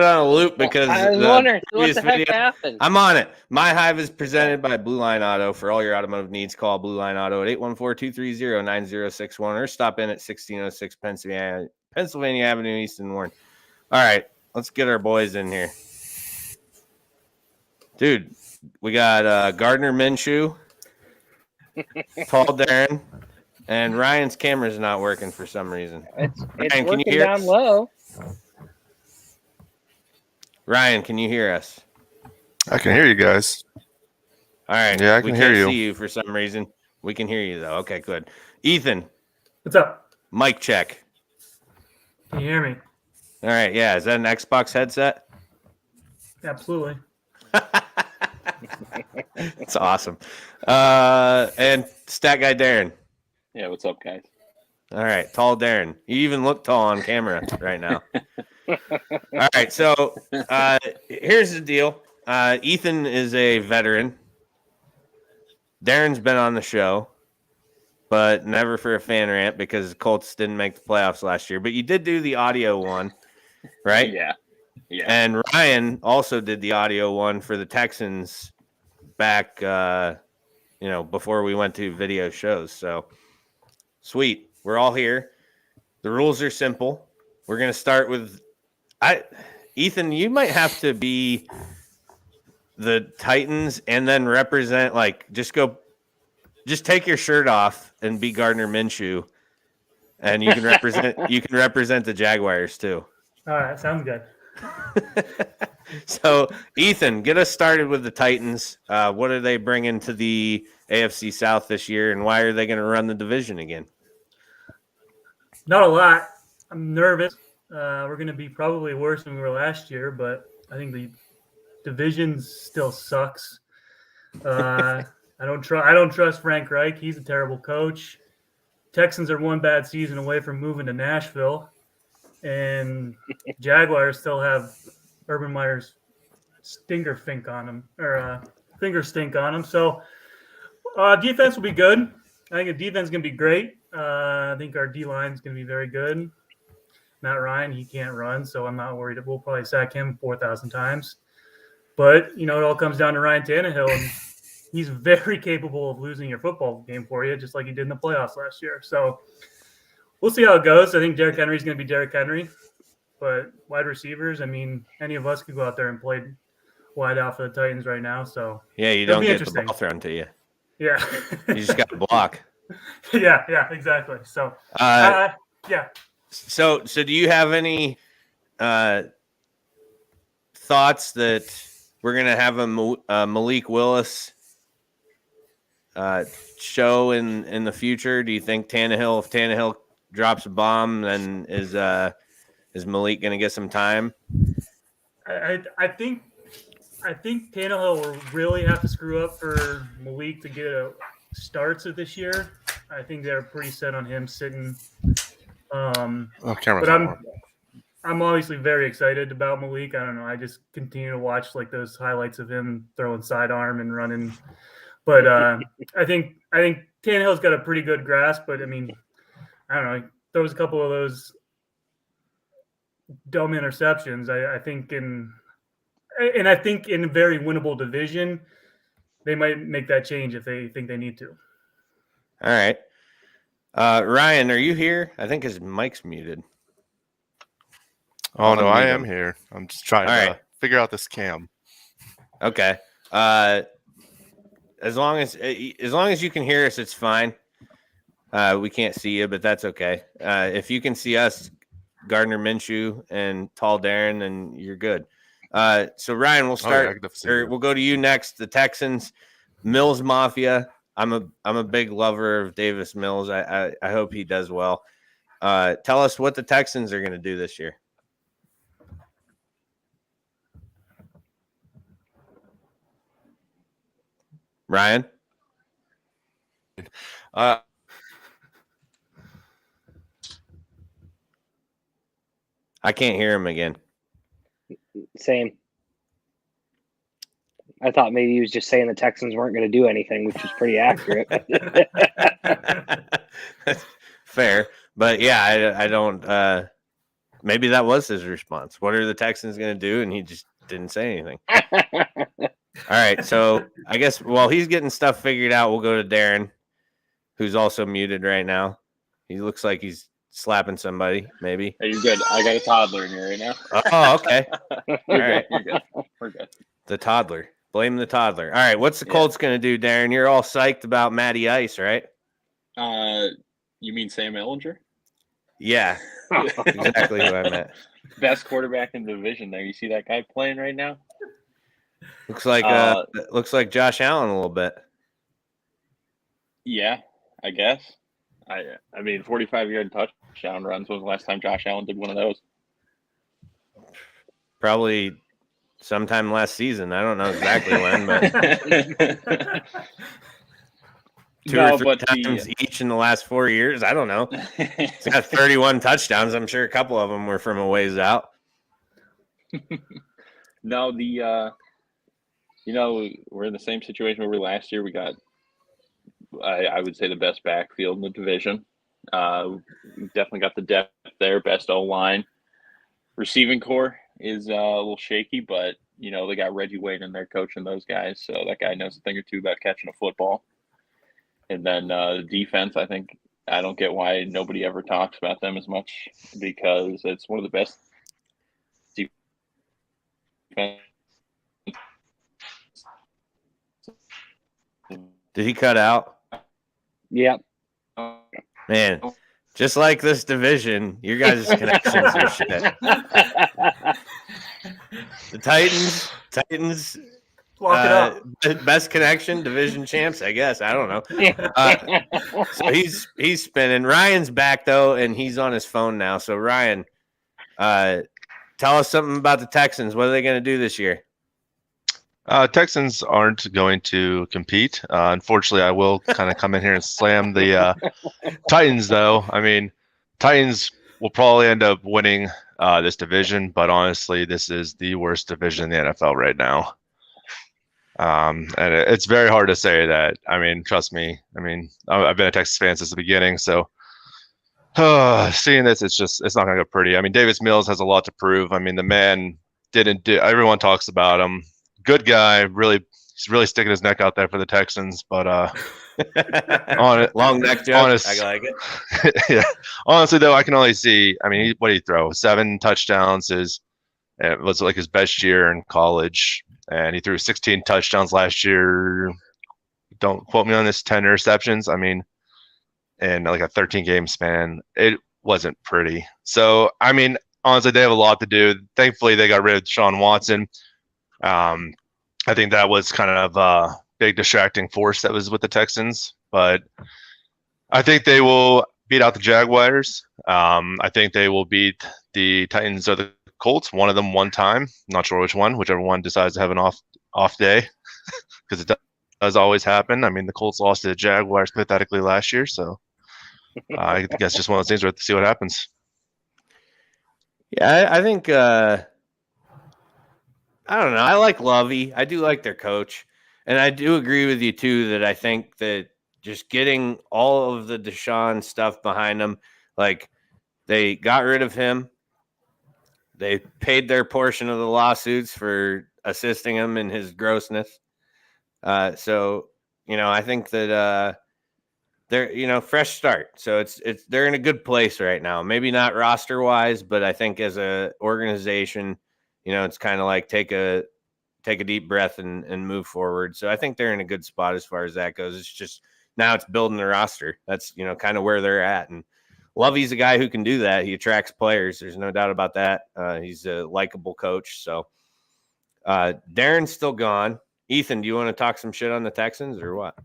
on a loop because I was wondering what the heck happened. I'm on it. My Hive is presented by Blue Line Auto. For all your automotive needs, call Blue Line Auto at 814-230-9061 or stop in at 1606 Pennsylvania Avenue East in Warren. All right, let's get our boys in here. Dude, we got Gardner Minshew, Paul Darren, and Ryan's camera's not working for some reason. It's Ryan, working down low. Ryan, can you hear us? I can hear you guys. All right. Yeah, I can hear you. We can't see you for some reason. We can hear you, though. Okay, good. Ethan. What's up? Mic check. Can you hear me? All right, yeah. Is that an Xbox headset? Absolutely. It's awesome. And stat guy Darren. Yeah, what's up, guys? All right, tall Darren. You even look tall on camera right now. All right, so here's the deal. Ethan is a veteran. Darren's been on the show, but never for a fan rant because the Colts didn't make the playoffs last year. But you did do the audio one, right? Yeah. And Ryan also did the audio one for the Texans back, before we went to video shows. So sweet. We're all here. The rules are simple. We're going to start with Ethan, you might have to be the Titans and then represent, just take your shirt off and be Gardner Minshew, and you can represent the Jaguars too. All right, sounds good. So, Ethan, get us started with the Titans. What are they bringing to the AFC South this year, and why are they going to run the division again? Not a lot. I'm nervous. We're going to be probably worse than we were last year, but I think the division still sucks. I don't trust Frank Reich. He's a terrible coach. Texans are one bad season away from moving to Nashville, and Jaguars still have Urban Meyer's finger stink on them. So defense will be good. I think the defense is going to be great. I think our D-line is going to be very good. Matt Ryan, he can't run, so I'm not worried. We'll probably sack him 4,000 times. But, it all comes down to Ryan Tannehill, and he's very capable of losing your football game for you, just like he did in the playoffs last year. So we'll see how it goes. I think Derrick Henry is going to be Derrick Henry. But wide receivers, any of us could go out there and play wide out for the Titans right now. So yeah, you don't get the ball thrown to you. Yeah. You just got to block. Yeah, exactly. So, yeah. So do you have any thoughts that we're going to have a Malik Willis show in the future? Do you think if Tannehill drops a bomb, then is Malik going to get some time? I think Tannehill will really have to screw up for Malik to get starts of this year. I think they're pretty set on him sitting. But I'm obviously very excited about Malik. I don't know. I just continue to watch like those highlights of him throwing sidearm and running. But I think Tannehill's got a pretty good grasp. But I mean, I don't know. He throws a couple of those dumb interceptions. I think in a very winnable division, they might make that change if they think they need to. All right. Ryan, are you here? I think his mic's muted. Oh, no, I am here. I'm just trying to figure out this cam. Okay. As long as you can hear us, it's fine. We can't see you, but that's okay. If you can see us, Gardner Minshew and Tall Darren, then you're good. So Ryan, we'll start. We'll go to you next. The Texans, Mills Mafia. I'm a big lover of Davis Mills. I hope he does well. Tell us what the Texans are going to do this year. Ryan? I can't hear him again. Same. I thought maybe he was just saying the Texans weren't going to do anything, which is pretty accurate. Fair. But yeah, I don't maybe that was his response. What are the Texans going to do? And he just didn't say anything. All right, so I guess while he's getting stuff figured out, we'll go to Darren, who's also muted right now. He looks like he's slapping somebody, maybe. Hey, you're good. I got a toddler in here right now. Oh, okay. All right. You're good. We're good. The toddler. Blame the toddler. All right, what's the Colts going to do, Darren? You're all psyched about Matty Ice, right? You mean Sam Ellinger? Yeah, exactly who I meant. Best quarterback in the division there. You see that guy playing right now? Looks like Josh Allen a little bit. Yeah, I guess. I mean, 45-yard touchdown runs. When was the last time Josh Allen did one of those? Probably sometime last season. I don't know exactly when, but two or three times each in the last 4 years. I don't know. He's got 31 touchdowns. I'm sure a couple of them were from a ways out. No, we're in the same situation where we were last year. We got, I would say, the best backfield in the division. We definitely got the depth there, best O-line. Receiving core is a little shaky, but, they got Reggie Wayne in there coaching those guys, so that guy knows a thing or two about catching a football. And then the defense, I don't get why nobody ever talks about them as much, because it's one of the best defense. Did he cut out? Yep. Man, just like this division, your guys' connections are shit. The Titans, best connection, division champs, I guess. I don't know. So he's spinning. Ryan's back though, and he's on his phone now. So Ryan, tell us something about the Texans. What are they going to do this year? Texans aren't going to compete. Unfortunately, I will kind of come in here and slam the Titans, though. I mean, Titans will probably end up winning this division, but honestly, this is the worst division in the NFL right now. And it's very hard to say that. I mean, trust me. I mean, I've been a Texas fan since the beginning, so seeing this, it's not going to go pretty. I mean, Davis Mills has a lot to prove. I mean, the man didn't do. Everyone talks about him. Good guy, he's really sticking his neck out there for the Texans, but long neck joke. I like it. Yeah, honestly though, I can only see. I mean, what did he throw? 7 touchdowns. It was like his best year in college, and he threw 16 touchdowns last year. Don't quote me on this. 10 interceptions. I mean, in like a 13-game span, it wasn't pretty. So I mean, honestly, they have a lot to do. Thankfully, they got rid of Deshaun Watson. I think that was kind of a big distracting force that was with the Texans, but I think they will beat out the Jaguars. I think they will beat the Titans or the Colts, one of them one time. Not sure which one, whichever one decides to have an off day, because it does always happen. I mean, the Colts lost to the Jaguars pathetically last year, so I guess just one of those things where we have to see what happens. Yeah, I think I don't know. I like Lovey. I do like their coach, and I do agree with you too that I think that just getting all of the Deshaun stuff behind them, like they got rid of him. They paid their portion of the lawsuits for assisting him in his grossness. So, I think that they're, fresh start. So it's they're in a good place right now. Maybe not roster wise, but I think as a organization, it's kind of like take a deep breath and move forward. So I think they're in a good spot as far as that goes. It's just now it's building the roster. That's, kind of where they're at. And Lovey's a guy who can do that. He attracts players. There's no doubt about that. He's a likable coach. So Darren's still gone. Ethan, do you want to talk some shit on the Texans or what?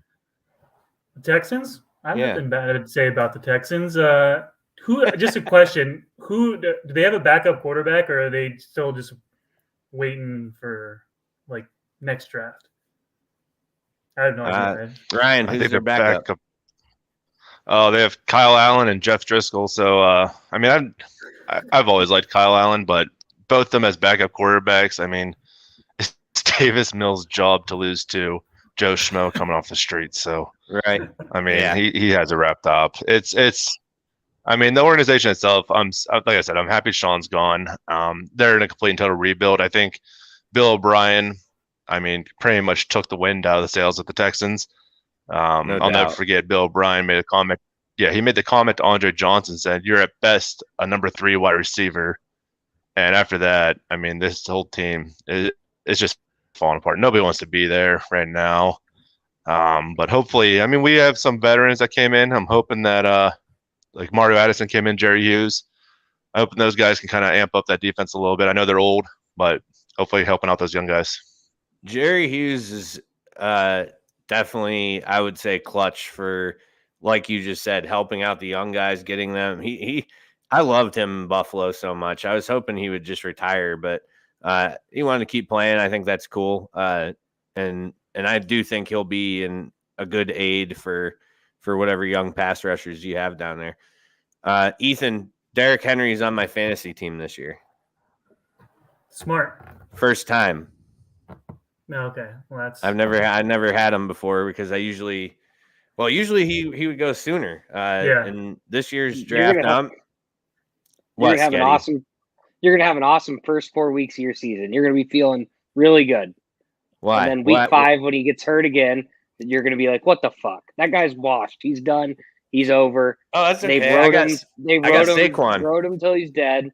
The Texans? I have nothing bad to say about the Texans. Just a question. Do they have a backup quarterback, or are they still just waiting for next draft? I have no idea. Ryan, who's their backup? Oh, they have Kyle Allen and Jeff Driscoll. So, I mean, I've always liked Kyle Allen, but both of them as backup quarterbacks. I mean, it's Davis Mills' job to lose to Joe Schmo coming off the street. So, right. I mean, he has it wrapped up. I mean, the organization itself. Like I said, I'm happy Sean's gone. They're in a complete and total rebuild. I think Bill O'Brien, I mean, pretty much took the wind out of the sails of the Texans. I'll never forget Bill O'Brien made a comment. Yeah, he made the comment to Andre Johnson, said, "You're at best a number 3 wide receiver." And after that, I mean, this whole team is just falling apart. Nobody wants to be there right now. But hopefully, I mean, we have some veterans that came in. I'm hoping that like Mario Addison came in, Jerry Hughes. I hope those guys can kind of amp up that defense a little bit. I know they're old, but hopefully helping out those young guys. Jerry Hughes is definitely, I would say, clutch for, like you just said, helping out the young guys, getting them. I loved him in Buffalo so much. I was hoping he would just retire, but he wanted to keep playing. I think that's cool. And I do think he'll be a good aid for whatever young pass rushers you have down there. Ethan, Derrick Henry is on my fantasy team this year. Smart. First time. Okay. Well, that's. I never had him before because usually he would go sooner. And this year's draft, you're gonna have an awesome first 4 weeks of your season. You're gonna be feeling really good. Why? And then week 5, when he gets hurt again, you're gonna be like, "What the fuck? That guy's washed. He's done. He's over." Oh, that's okay. They rode him until he's dead.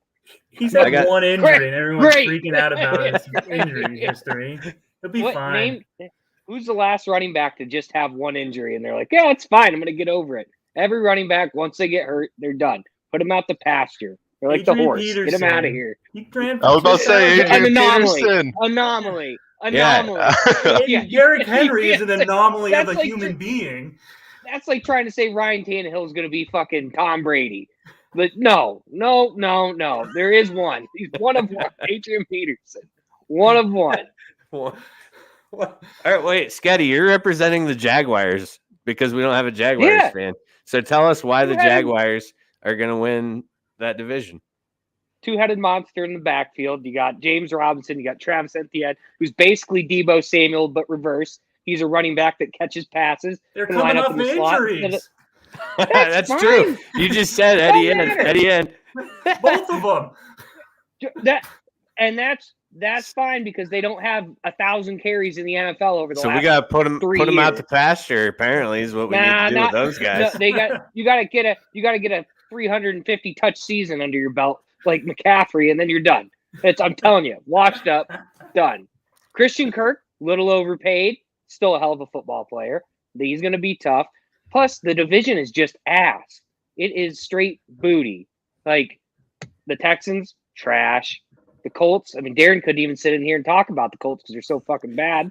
He's had one injury, and everyone's freaking out about his injury history. He'll be fine. Who's the last running back to just have one injury and they're like, "Yeah, it's fine. I'm going to get over it." Every running back, once they get hurt, they're done. Put them out the pasture. They're like the horse. Get them out of here. I was about to say an Peterson. Anomaly. Yeah. Derrick Henry is an anomaly of a human being. That's like trying to say Ryan Tannehill is going to be fucking Tom Brady. But no. There is one. He's one of one. Adrian Peterson. One of one. All right, wait, Sketty, you're representing the Jaguars because we don't have a Jaguars fan. So tell us why the Jaguars are going to win that division. Two-headed monster in the backfield. You got James Robinson. You got Travis Etienne, who's basically Deebo Samuel, but reverse. He's a running back that catches passes. They're coming off injuries. That's true. You just said Etienne. Both of them. That's fine because they don't have 1,000 carries in the NFL over the last. So we got to put them out the pasture. Apparently, is what we need to do with those guys. No, you got to get a 350 touch season under your belt like McCaffrey, and then you're done. I'm telling you, washed up, done. Christian Kirk, little overpaid, still a hell of a football player. He's going to be tough. Plus, the division is just ass. It is straight booty. Like the Texans, trash. The Colts, I mean, Darren couldn't even sit in here and talk about the Colts because they're so fucking bad.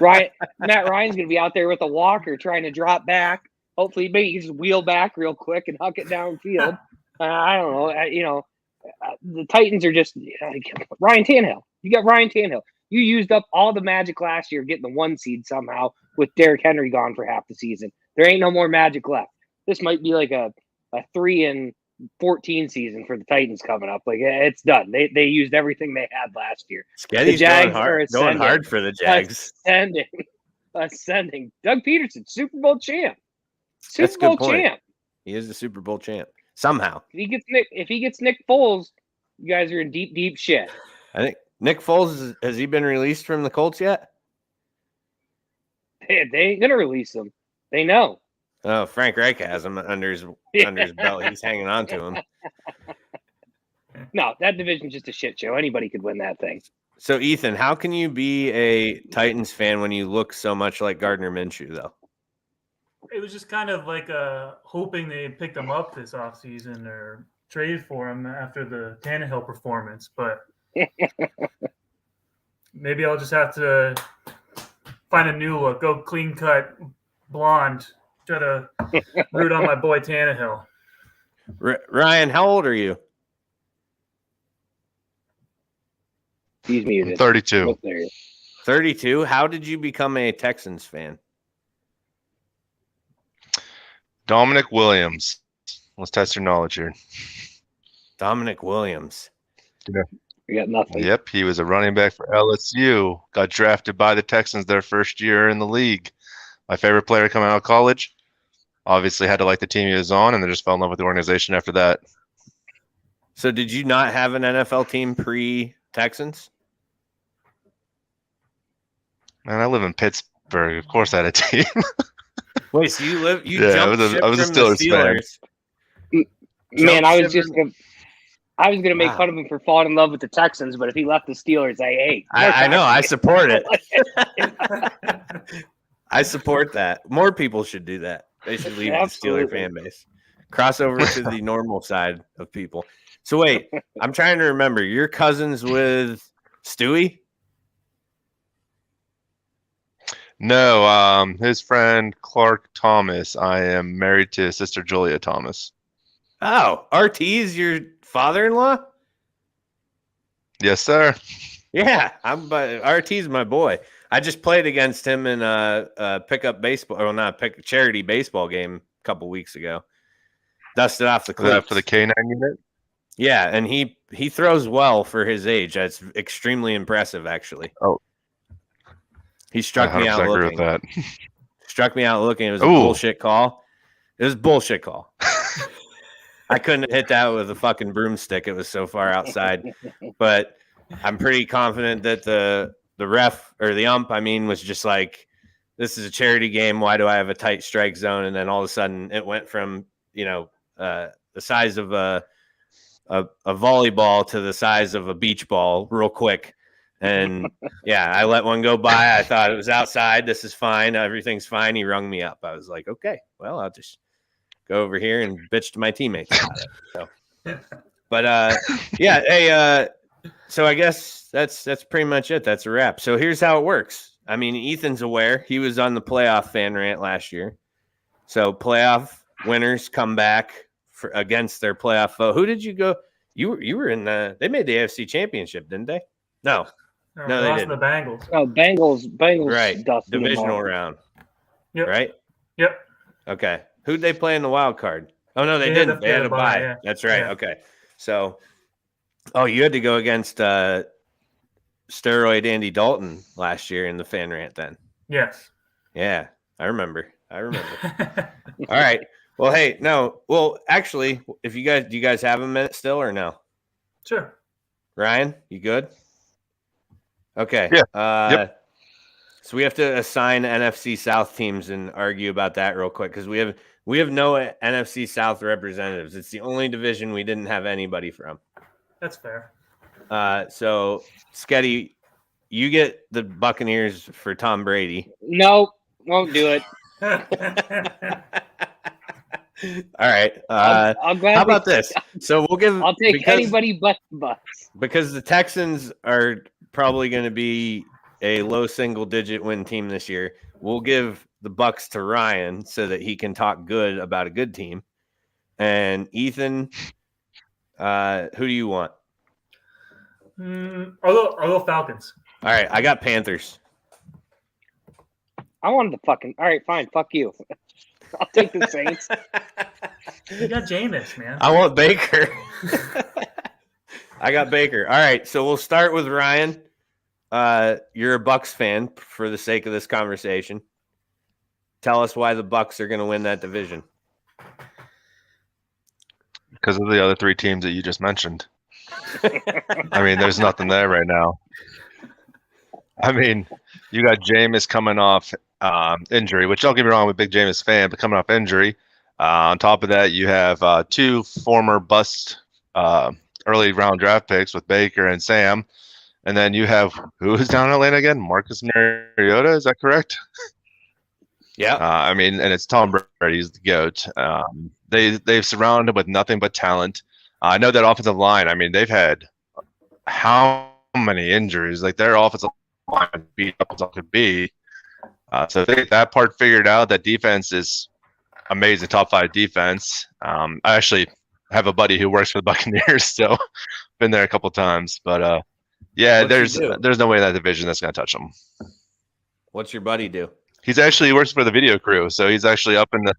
Matt Ryan's going to be out there with a walker trying to drop back. Hopefully, maybe he can just wheel back real quick and huck it downfield. I don't know. The Titans are just Ryan Tannehill. You got Ryan Tannehill. You used up all the magic last year getting the 1 seed somehow with Derrick Henry gone for half the season. There ain't no more magic left. This might be like a 3-14 season for the Titans coming up. Like, it's done. They used everything they had last year. The Jags are going hard for the Jags. Ascending. Doug Peterson, Super Bowl champ. That's a good point. Champ. He is the Super Bowl champ. Somehow. If he gets Nick Foles, you guys are in deep, deep shit. I think Nick Foles, has he been released from the Colts yet? They ain't gonna release him. They know. Oh, Frank Reich has him under his belt. He's hanging on to him. No, that division's just a shit show. Anybody could win that thing. So, Ethan, how can you be a Titans fan when you look so much like Gardner Minshew, though? It was just kind of like hoping they picked him up this offseason or traded for him after the Tannehill performance. But maybe I'll just have to find a new look, go clean cut, blonde, try to root on my boy Tannehill. Ryan, how old are you? He's muted. 32. 32? How did you become a Texans fan? Dominic Williams. Let's test your knowledge here. Dominic Williams. Yeah. We got nothing. Yep, he was a running back for LSU. Got drafted by the Texans their first year in the league. My favorite player coming out of college. Obviously had to like the team he was on, and then just fell in love with the organization after that. So did you not have an NFL team pre-Texans? Man, I live in Pittsburgh. Of course I had a team. Wait, so you jumped ship I was a from Steelers the Steelers. Fan. Man, I was going to make fun of him for falling in love with the Texans, but if he left the Steelers, I know. I support it. I support that. More people should do that. They should leave the Steeler fan base. Cross over to the normal side of people. So wait, I'm trying to remember. You're cousins with Stewie? No, his friend Clark Thomas. I am married to his sister Julia Thomas. Oh, RT is your father-in-law? Yes, sir. Yeah, RT's my boy. I just played against him in a pickup baseball, or not charity baseball game a couple weeks ago. Dusted off the cleats. Was that for the K9 unit? Yeah, and he throws well for his age. That's extremely impressive, actually. Oh. He struck me out looking. With that. Struck me out looking. It was a bullshit call. It was a bullshit call. I couldn't hit that with a fucking broomstick. It was so far outside. But I'm pretty confident that the ref, or the ump, was just like, this is a charity game. Why do I have a tight strike zone? And then all of a sudden it went from, the size of a volleyball to the size of a beach ball real quick. And yeah, I let one go by. I thought it was outside. This is fine. Everything's fine. He rung me up. I was like, okay, well, I'll just go over here and bitch to my teammates about it. So, but yeah, hey, so I guess that's pretty much it. That's a wrap. So here's how it works. Ethan's aware. He was on the playoff fan rant last year. So playoff winners come back against their playoff foe. Who did you go? You were in they made the AFC Championship, didn't they? No, they didn't. The Bengals. Oh, Bengals. Right, divisional round. Yep. Right. Yep. Okay. Who'd they play in the wild card? Oh no, they didn't. They had a bye. Yeah. That's right. Yeah. Okay. So, you had to go against steroid Andy Dalton last year in the fan rant then. Yes. Yeah, I remember. All right. Well, hey, no. Well, actually, do you guys have a minute still or no? Sure. Ryan, you good? Okay. Yeah. Yep. So we have to assign NFC South teams and argue about that real quick because we have no NFC South representatives. It's the only division we didn't have anybody from. That's fair. So Sketty, you get the Buccaneers for Tom Brady. Nope, won't do it. All right. I'll how about this? So we'll give. I'll take anybody but the Bucs. Because the Texans are probably going to be a low single-digit win team this year. We'll give the Bucks to Ryan so that he can talk good about a good team. And Ethan, who do you want? I'll go Falcons. All right, I got Panthers. I wanted the fucking. All right, fine. Fuck you. I'll take the Saints. You got Jameis, man. I want Baker. I got Baker. All right, so we'll start with Ryan. You're a Bucks fan for the sake of this conversation. Tell us why the Bucks are going to win that division. Because of the other three teams that you just mentioned. I mean, there's nothing there right now. I mean, you got Jameis coming off injury, which don't get me wrong, I'm a big Jameis fan, but coming off injury. On top of that, you have two former bust early round draft picks with Baker and Sam. And then you have, who is down in Atlanta again? Marcus Mariota, is that correct? Yeah. I mean, and it's Tom Brady's the GOAT. They've surrounded him with nothing but talent. I know that offensive line, I mean, they've had how many injuries? Like, their offensive line beat up as it could be. So if they get that part figured out, that defense is amazing, top 5 defense. I actually have a buddy who works for the Buccaneers, so been there a couple times. But, yeah, there's no way in that division that's going to touch them. What's your buddy do? He works for the video crew, so he's actually up in the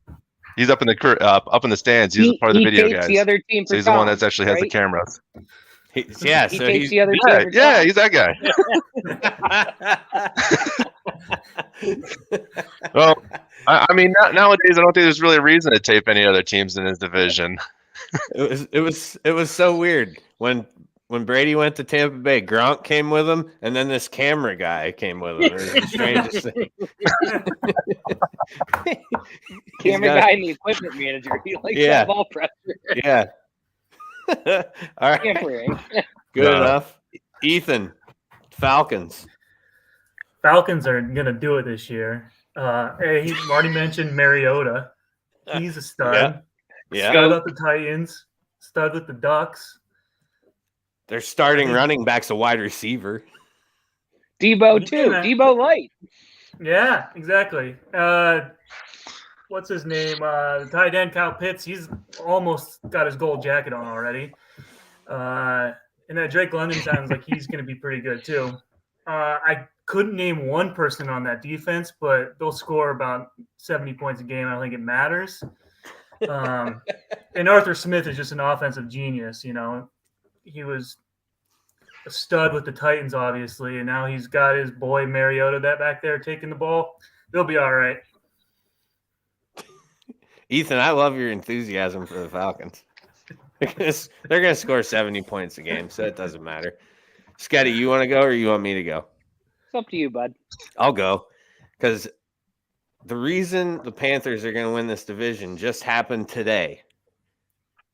stands. He's part of the video guys. The other team so he's the one that actually has the cameras. He takes the other team for yeah, he's that guy. Well, I mean, nowadays I don't think there's really a reason to tape any other teams in his division. It was so weird when Brady went to Tampa Bay. Gronk came with him, and then this camera guy came with him. It was the strangest thing. Camera guy and the equipment manager. He likes that ball pressure. Yeah. All right. Good enough. Ethan, Falcons. Falcons are going to do it this year. He already mentioned Mariota. He's a stud. Yeah. Stud with the Titans. Stud with the Ducks. Their starting running back's a wide receiver. Debo too. Debo Light. Yeah, exactly. What's his name? The tight end, Kyle Pitts. He's almost got his gold jacket on already. And that Drake London sounds like he's going to be pretty good too. I couldn't name one person on that defense, but they'll score about 70 points a game. I don't think it matters. And Arthur Smith is just an offensive genius. You know, he was a stud with the Titans, obviously, and now he's got his boy Mariota that back there taking the ball. They'll be all right. Ethan, I love your enthusiasm for the Falcons. They're going to score 70 points a game, so it doesn't matter. Scotty, you want to go or you want me to go? It's up to you, bud. I'll go because the reason the Panthers are going to win this division just happened today.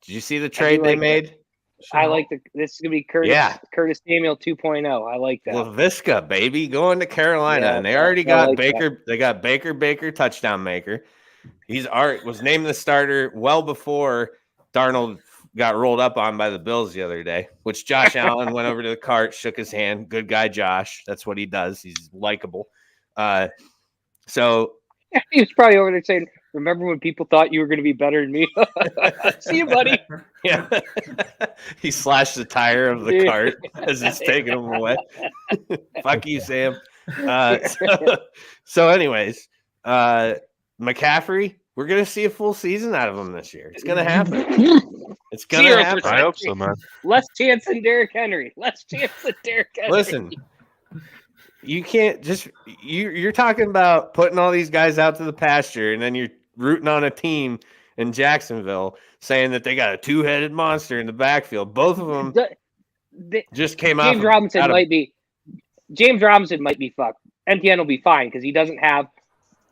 Did you see the trade they made? I like this is going to be Curtis Samuel 2.0. I like that. LaVisca, baby, going to Carolina. And they already got Baker. That. They got Baker, touchdown maker. Was named the starter well before Darnold got rolled up on by the Bills the other day, which Josh Allen went over to the cart, shook his hand. Good guy, Josh. That's what he does. He's likable. So he was probably over there saying, "Remember when people thought you were going to be better than me? See you, buddy." Yeah. He slashed the tire of the cart as it's taking him away. Fuck you, Sam. So anyways, McCaffrey, we're going to see a full season out of him this year. It's going to happen. It's going to happen. I hope so, man. Less chance than Derrick Henry. Listen, you can't just you're talking about putting all these guys out to the pasture, and then you're rooting on a team in Jacksonville saying that they got a two-headed monster in the backfield. Both of them just came out. James Robinson might be fucked. NTN will be fine because he doesn't have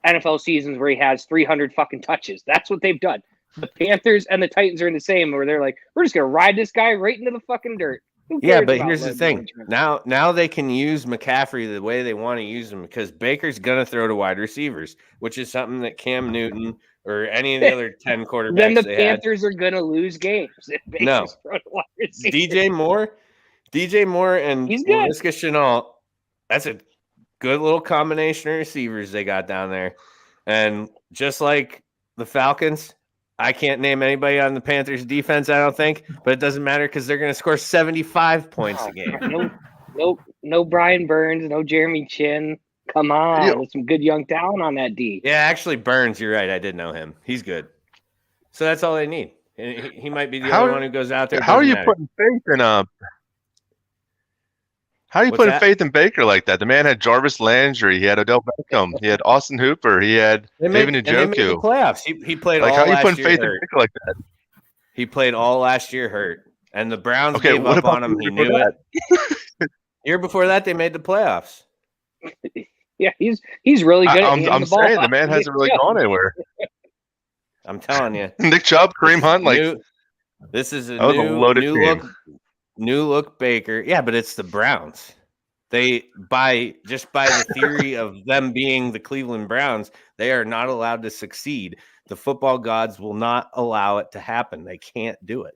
NFL seasons where he has 300 fucking touches. That's what they've done. The Panthers and the Titans are in the same where they're like, we're just going to ride this guy right into the fucking dirt. Yeah, but here's the thing. Now they can use McCaffrey the way they want to use him because Baker's going to throw to wide receivers, which is something that Cam Newton or any of the other 10 quarterbacks then the Panthers are going to lose games if Baker's throwing to wide receivers. DJ Moore and LaVisca Chenault, that's a good little combination of receivers they got down there. And just like the Falcons, I can't name anybody on the Panthers defense, I don't think, but it doesn't matter because they're going to score 75 points a game. No Brian Burns, no Jeremy Chin. Come on, there's some good young talent on that D. Yeah, actually, Burns, you're right. I did know him. He's good. So that's all they need. And he might be the only one who goes out there. How are you matter. putting faith in How are you What's putting that? faith in Baker like that? The man had Jarvis Landry, he had Odell Beckham, he had Austin Hooper, he had David They made the Njoku. playoffs. He played Like, all how are you last putting year faith in hurt. Baker like that? He played all last year hurt. And the Browns Okay, gave what up about on him. the He year knew before it. Year before that, they made the playoffs. Yeah, he's really good at handing I'm the ball saying the off man to hasn't Nick really Chubb. gone anywhere. I'm telling you. Nick Chubb, Kareem Hunt, like this is a that was a loaded team. new look Baker. Yeah, but it's the Browns. They by the theory of them being the Cleveland Browns, they are not allowed to succeed. The football gods will not allow it to happen. They can't do it.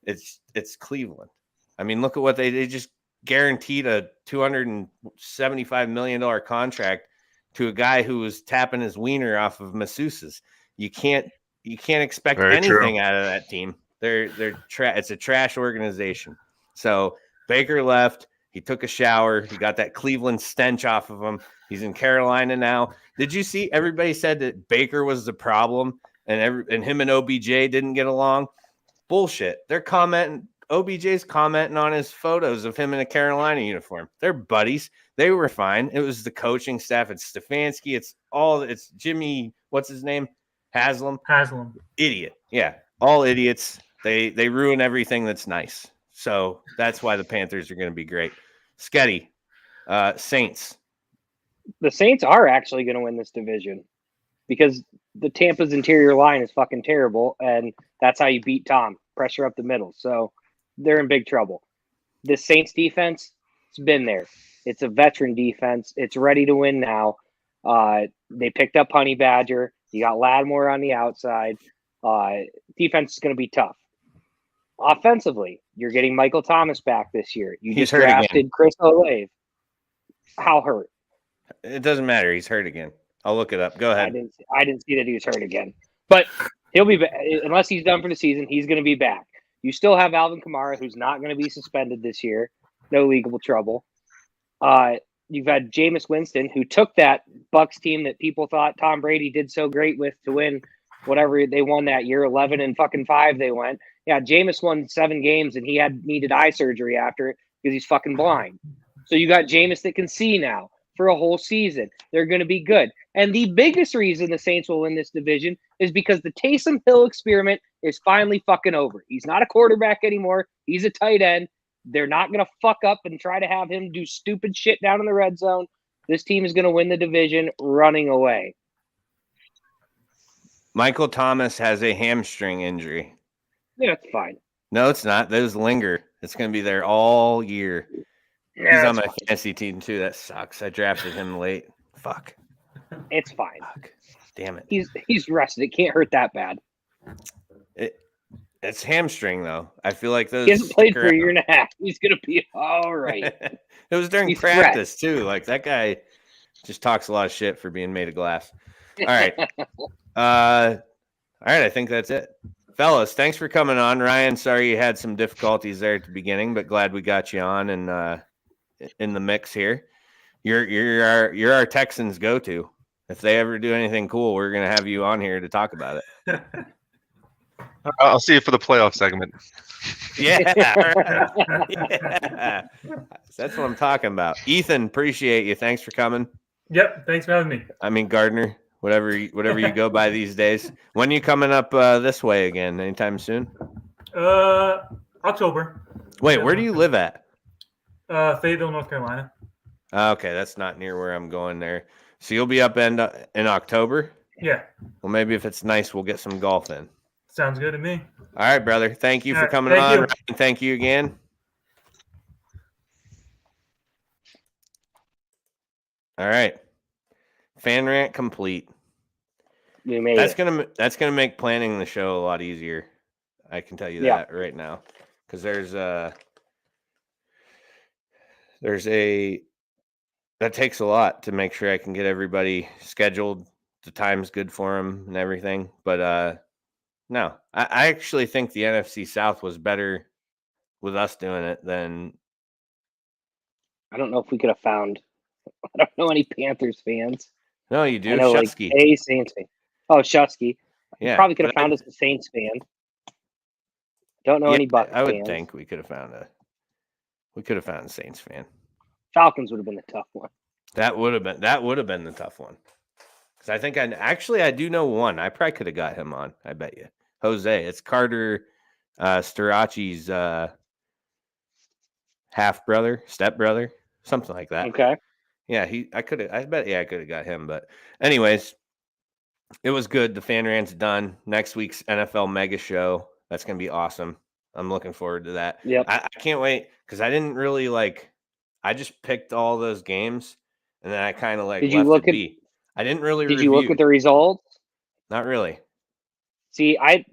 It's Cleveland. I mean, look at what they just guaranteed a $275 million contract to a guy who was tapping his wiener off of masseuses. You can't expect Very anything true. out of that team. It's a trash organization. So Baker left. He took a shower. He got that Cleveland stench off of him. He's in Carolina now. Did you see? Everybody said that Baker was the problem, and him and OBJ didn't get along. Bullshit. They're commenting. OBJ's commenting on his photos of him in a Carolina uniform. They're buddies. They were fine. It was the coaching staff. It's Stefanski. It's Jimmy. What's his name? Haslam. Idiot. Yeah. All idiots. They ruin everything that's nice. So that's why the Panthers are going to be great. Sketty. Saints. The Saints are actually going to win this division because the Tampa's interior line is fucking terrible, and that's how you beat Tom. Pressure up the middle. So they're in big trouble. The Saints defense, it's been there. It's a veteran defense. It's ready to win now. They picked up Honey Badger. You got Lattimore on the outside. Defense is going to be tough. Offensively, you're getting Michael Thomas back this year. You He's just hurt drafted again. Chris Olave. How hurt? It doesn't matter. He's hurt again. I'll look it up. Go ahead. I didn't see that he was hurt again. But he'll be back. Unless he's done for the season, he's going to be back. You still have Alvin Kamara, who's not going to be suspended this year. No legal trouble. You've had Jameis Winston, who took that Bucs team that people thought Tom Brady did so great with to win whatever they won that year, 11-5 they went. Yeah, Jameis won 7 games, and he needed eye surgery after it because he's fucking blind. So you got Jameis that can see now for a whole season. They're going to be good. And the biggest reason the Saints will win this division is because the Taysom Hill experiment is finally fucking over. He's not a quarterback anymore. He's a tight end. They're not going to fuck up and try to have him do stupid shit down in the red zone. This team is going to win the division running away. Michael Thomas has a hamstring injury. Yeah, it's fine. No, it's not. Those linger. It's going to be there all year. Yeah, He's on my it's fine. fantasy team, too. That sucks. I drafted him late. Fuck. It's fine. Fuck. Damn it. He's rested. It can't hurt that bad. It's hamstring, though. I feel like those. He hasn't played stick for a around. year and a half. He's going to be all right. It was during He's practice, too. Like, that guy just talks a lot of shit for being made of glass. All right. All right, I think that's it. Fellas, thanks for coming on. Ryan, sorry you had some difficulties there at the beginning, but glad we got you on and in the mix here. You're our Texans go-to. If they ever do anything cool, we're gonna have you on here to talk about it. I'll see you for the playoff segment. Yeah. Yeah. That's what I'm talking about. Ethan, appreciate you. Thanks for coming. Yep, thanks for having me. I mean Gardner, whatever you go by these days. When are you coming up this way again? Anytime soon? October. Wait, where do you live at? Fayetteville, North Carolina. Okay, that's not near where I'm going there. So you'll be up in October? Yeah. Well, maybe if it's nice, we'll get some golf in. Sounds good to me. All right, brother. Thank you All for right, coming thank on. you. Ryan, thank you again. All right. Fan rant complete. We made That's it. gonna make planning the show a lot easier. I can tell you Yeah. that right now, because there's that takes a lot to make sure I can get everybody scheduled the time's good for him and everything. But no, I actually think the NFC South was better with us doing it than. I don't know if we could have found. I don't know any Panthers fans. No, you do. I know Shusky. like a Saints fan. Oh, Shusky. We Yeah, probably could have found us a Saints fan. Don't know any Bucs I would fans. think we could have found a Saints fan. Falcons would have been the tough one. That would have been the tough one. Because I think I do know one. I probably could have got him on. I bet you, Jose. It's Carter Starachi's half brother, step brother, something like that. Okay. Yeah, I bet I could have got him. But anyways, it was good. The fan rant's done. Next week's NFL Mega Show. That's gonna be awesome. I'm looking forward to that. Yep. I can't wait because I didn't really I just picked all those games and then I kind of Did you left look it at? be. I didn't really Did review. you look at the results? Not really. See, I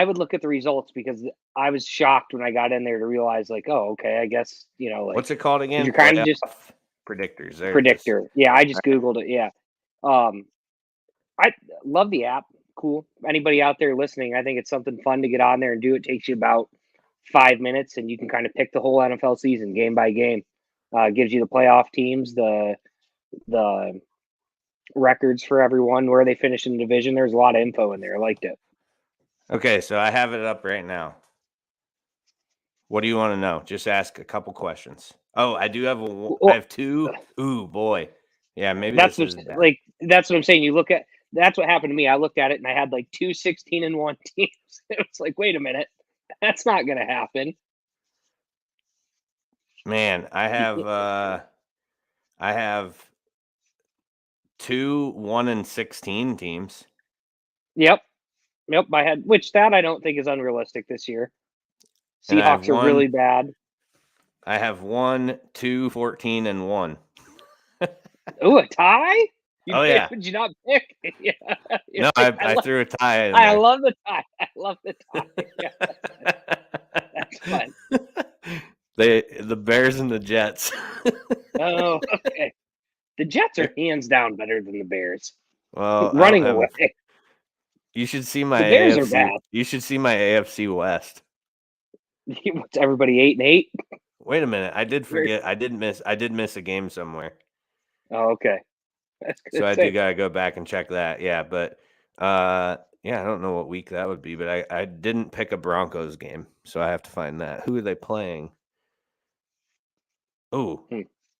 would look at the results because I was shocked when I got in there to realize, like, oh, okay, I guess What's it called again? You're kind of just predictors. predictor. Yeah, I just googled it. Yeah, I love the app. Cool. Anybody out there listening, I think it's something fun to get on there and do. It takes you about 5 minutes, and you can kind of pick the whole NFL season game by game. Gives you the playoff teams, the records for everyone, where they finish in the division. There's a lot of info in there. I liked it. Okay, so I have it up right now. What do you want to know? Just ask a couple questions. Oh, I do have I have two. Ooh, boy. Yeah, maybe that's this what, is that's what I'm saying. You look at that's what happened to me. I looked at it and I had like 2 16-1 teams. It was like, wait a minute, that's not going to happen. Man, I have 2 1-16 teams. Yep. I had that I don't think is unrealistic this year. And Seahawks are really bad. I have 1 2 14-1. Ooh, a tie? Yeah. Did you not pick? Yeah. No, I threw a tie in I there. love the tie. I love the tie. Yeah, that's fun. The Bears and the Jets. Oh, okay. The Jets are hands down better than the Bears. Well, running away. You should see my The Bears AFC. are bad. You should see my AFC West. What's everybody 8-8? Wait a minute. I did forget. I did miss a game somewhere. Oh, okay. That's good. So I do gotta go back and check that. Yeah, but I don't know what week that would be, but I didn't pick a Broncos game, so I have to find that. Who are they playing? Oh,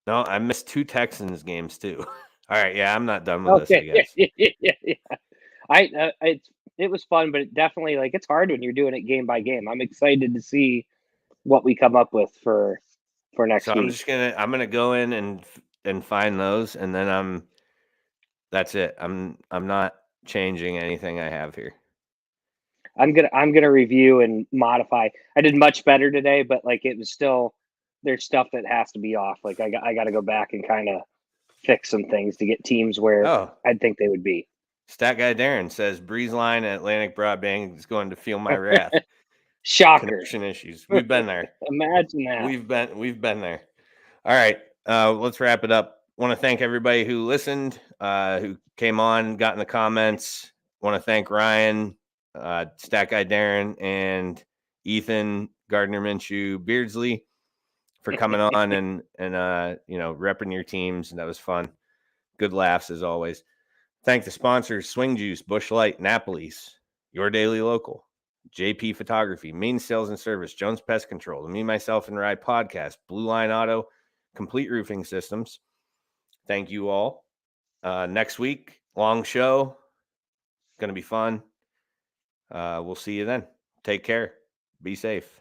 no, I missed 2 Texans games too. All right, yeah, I'm not done with this, I guess. Yeah. It was fun, but it definitely it's hard when you're doing it game by game. I'm excited to see what we come up with for next So week. I'm gonna go in and find those, and then that's it. I'm not changing anything I have here. I'm gonna review and modify. I did much better today, but it was still there's stuff that has to be off. I got to go back and kind of fix some things to get teams where I'd think they would be. Stat guy Darren says Breeze Line at Atlantic Broadband is going to feel my wrath. Shocker. Connection issues. We've been there. Imagine that. We've been there. All right. Let's wrap it up. Want to thank everybody who listened, who came on, got in the comments. Want to thank Ryan, Stat Guy Darren, and Ethan Gardner Minshew Beardsley for coming on and repping your teams. And that was fun. Good laughs as always. Thank the sponsors: Swing Juice, Busch Light, Napoli's, Your Daily Local, JP Photography, Mean Sales and Service, Jones Pest Control, the Me, Myself, and Ride podcast, Blue Line Auto, Complete Roofing Systems. Thank you all. Next week, long show. Going to be fun. We'll see you then. Take care. Be safe.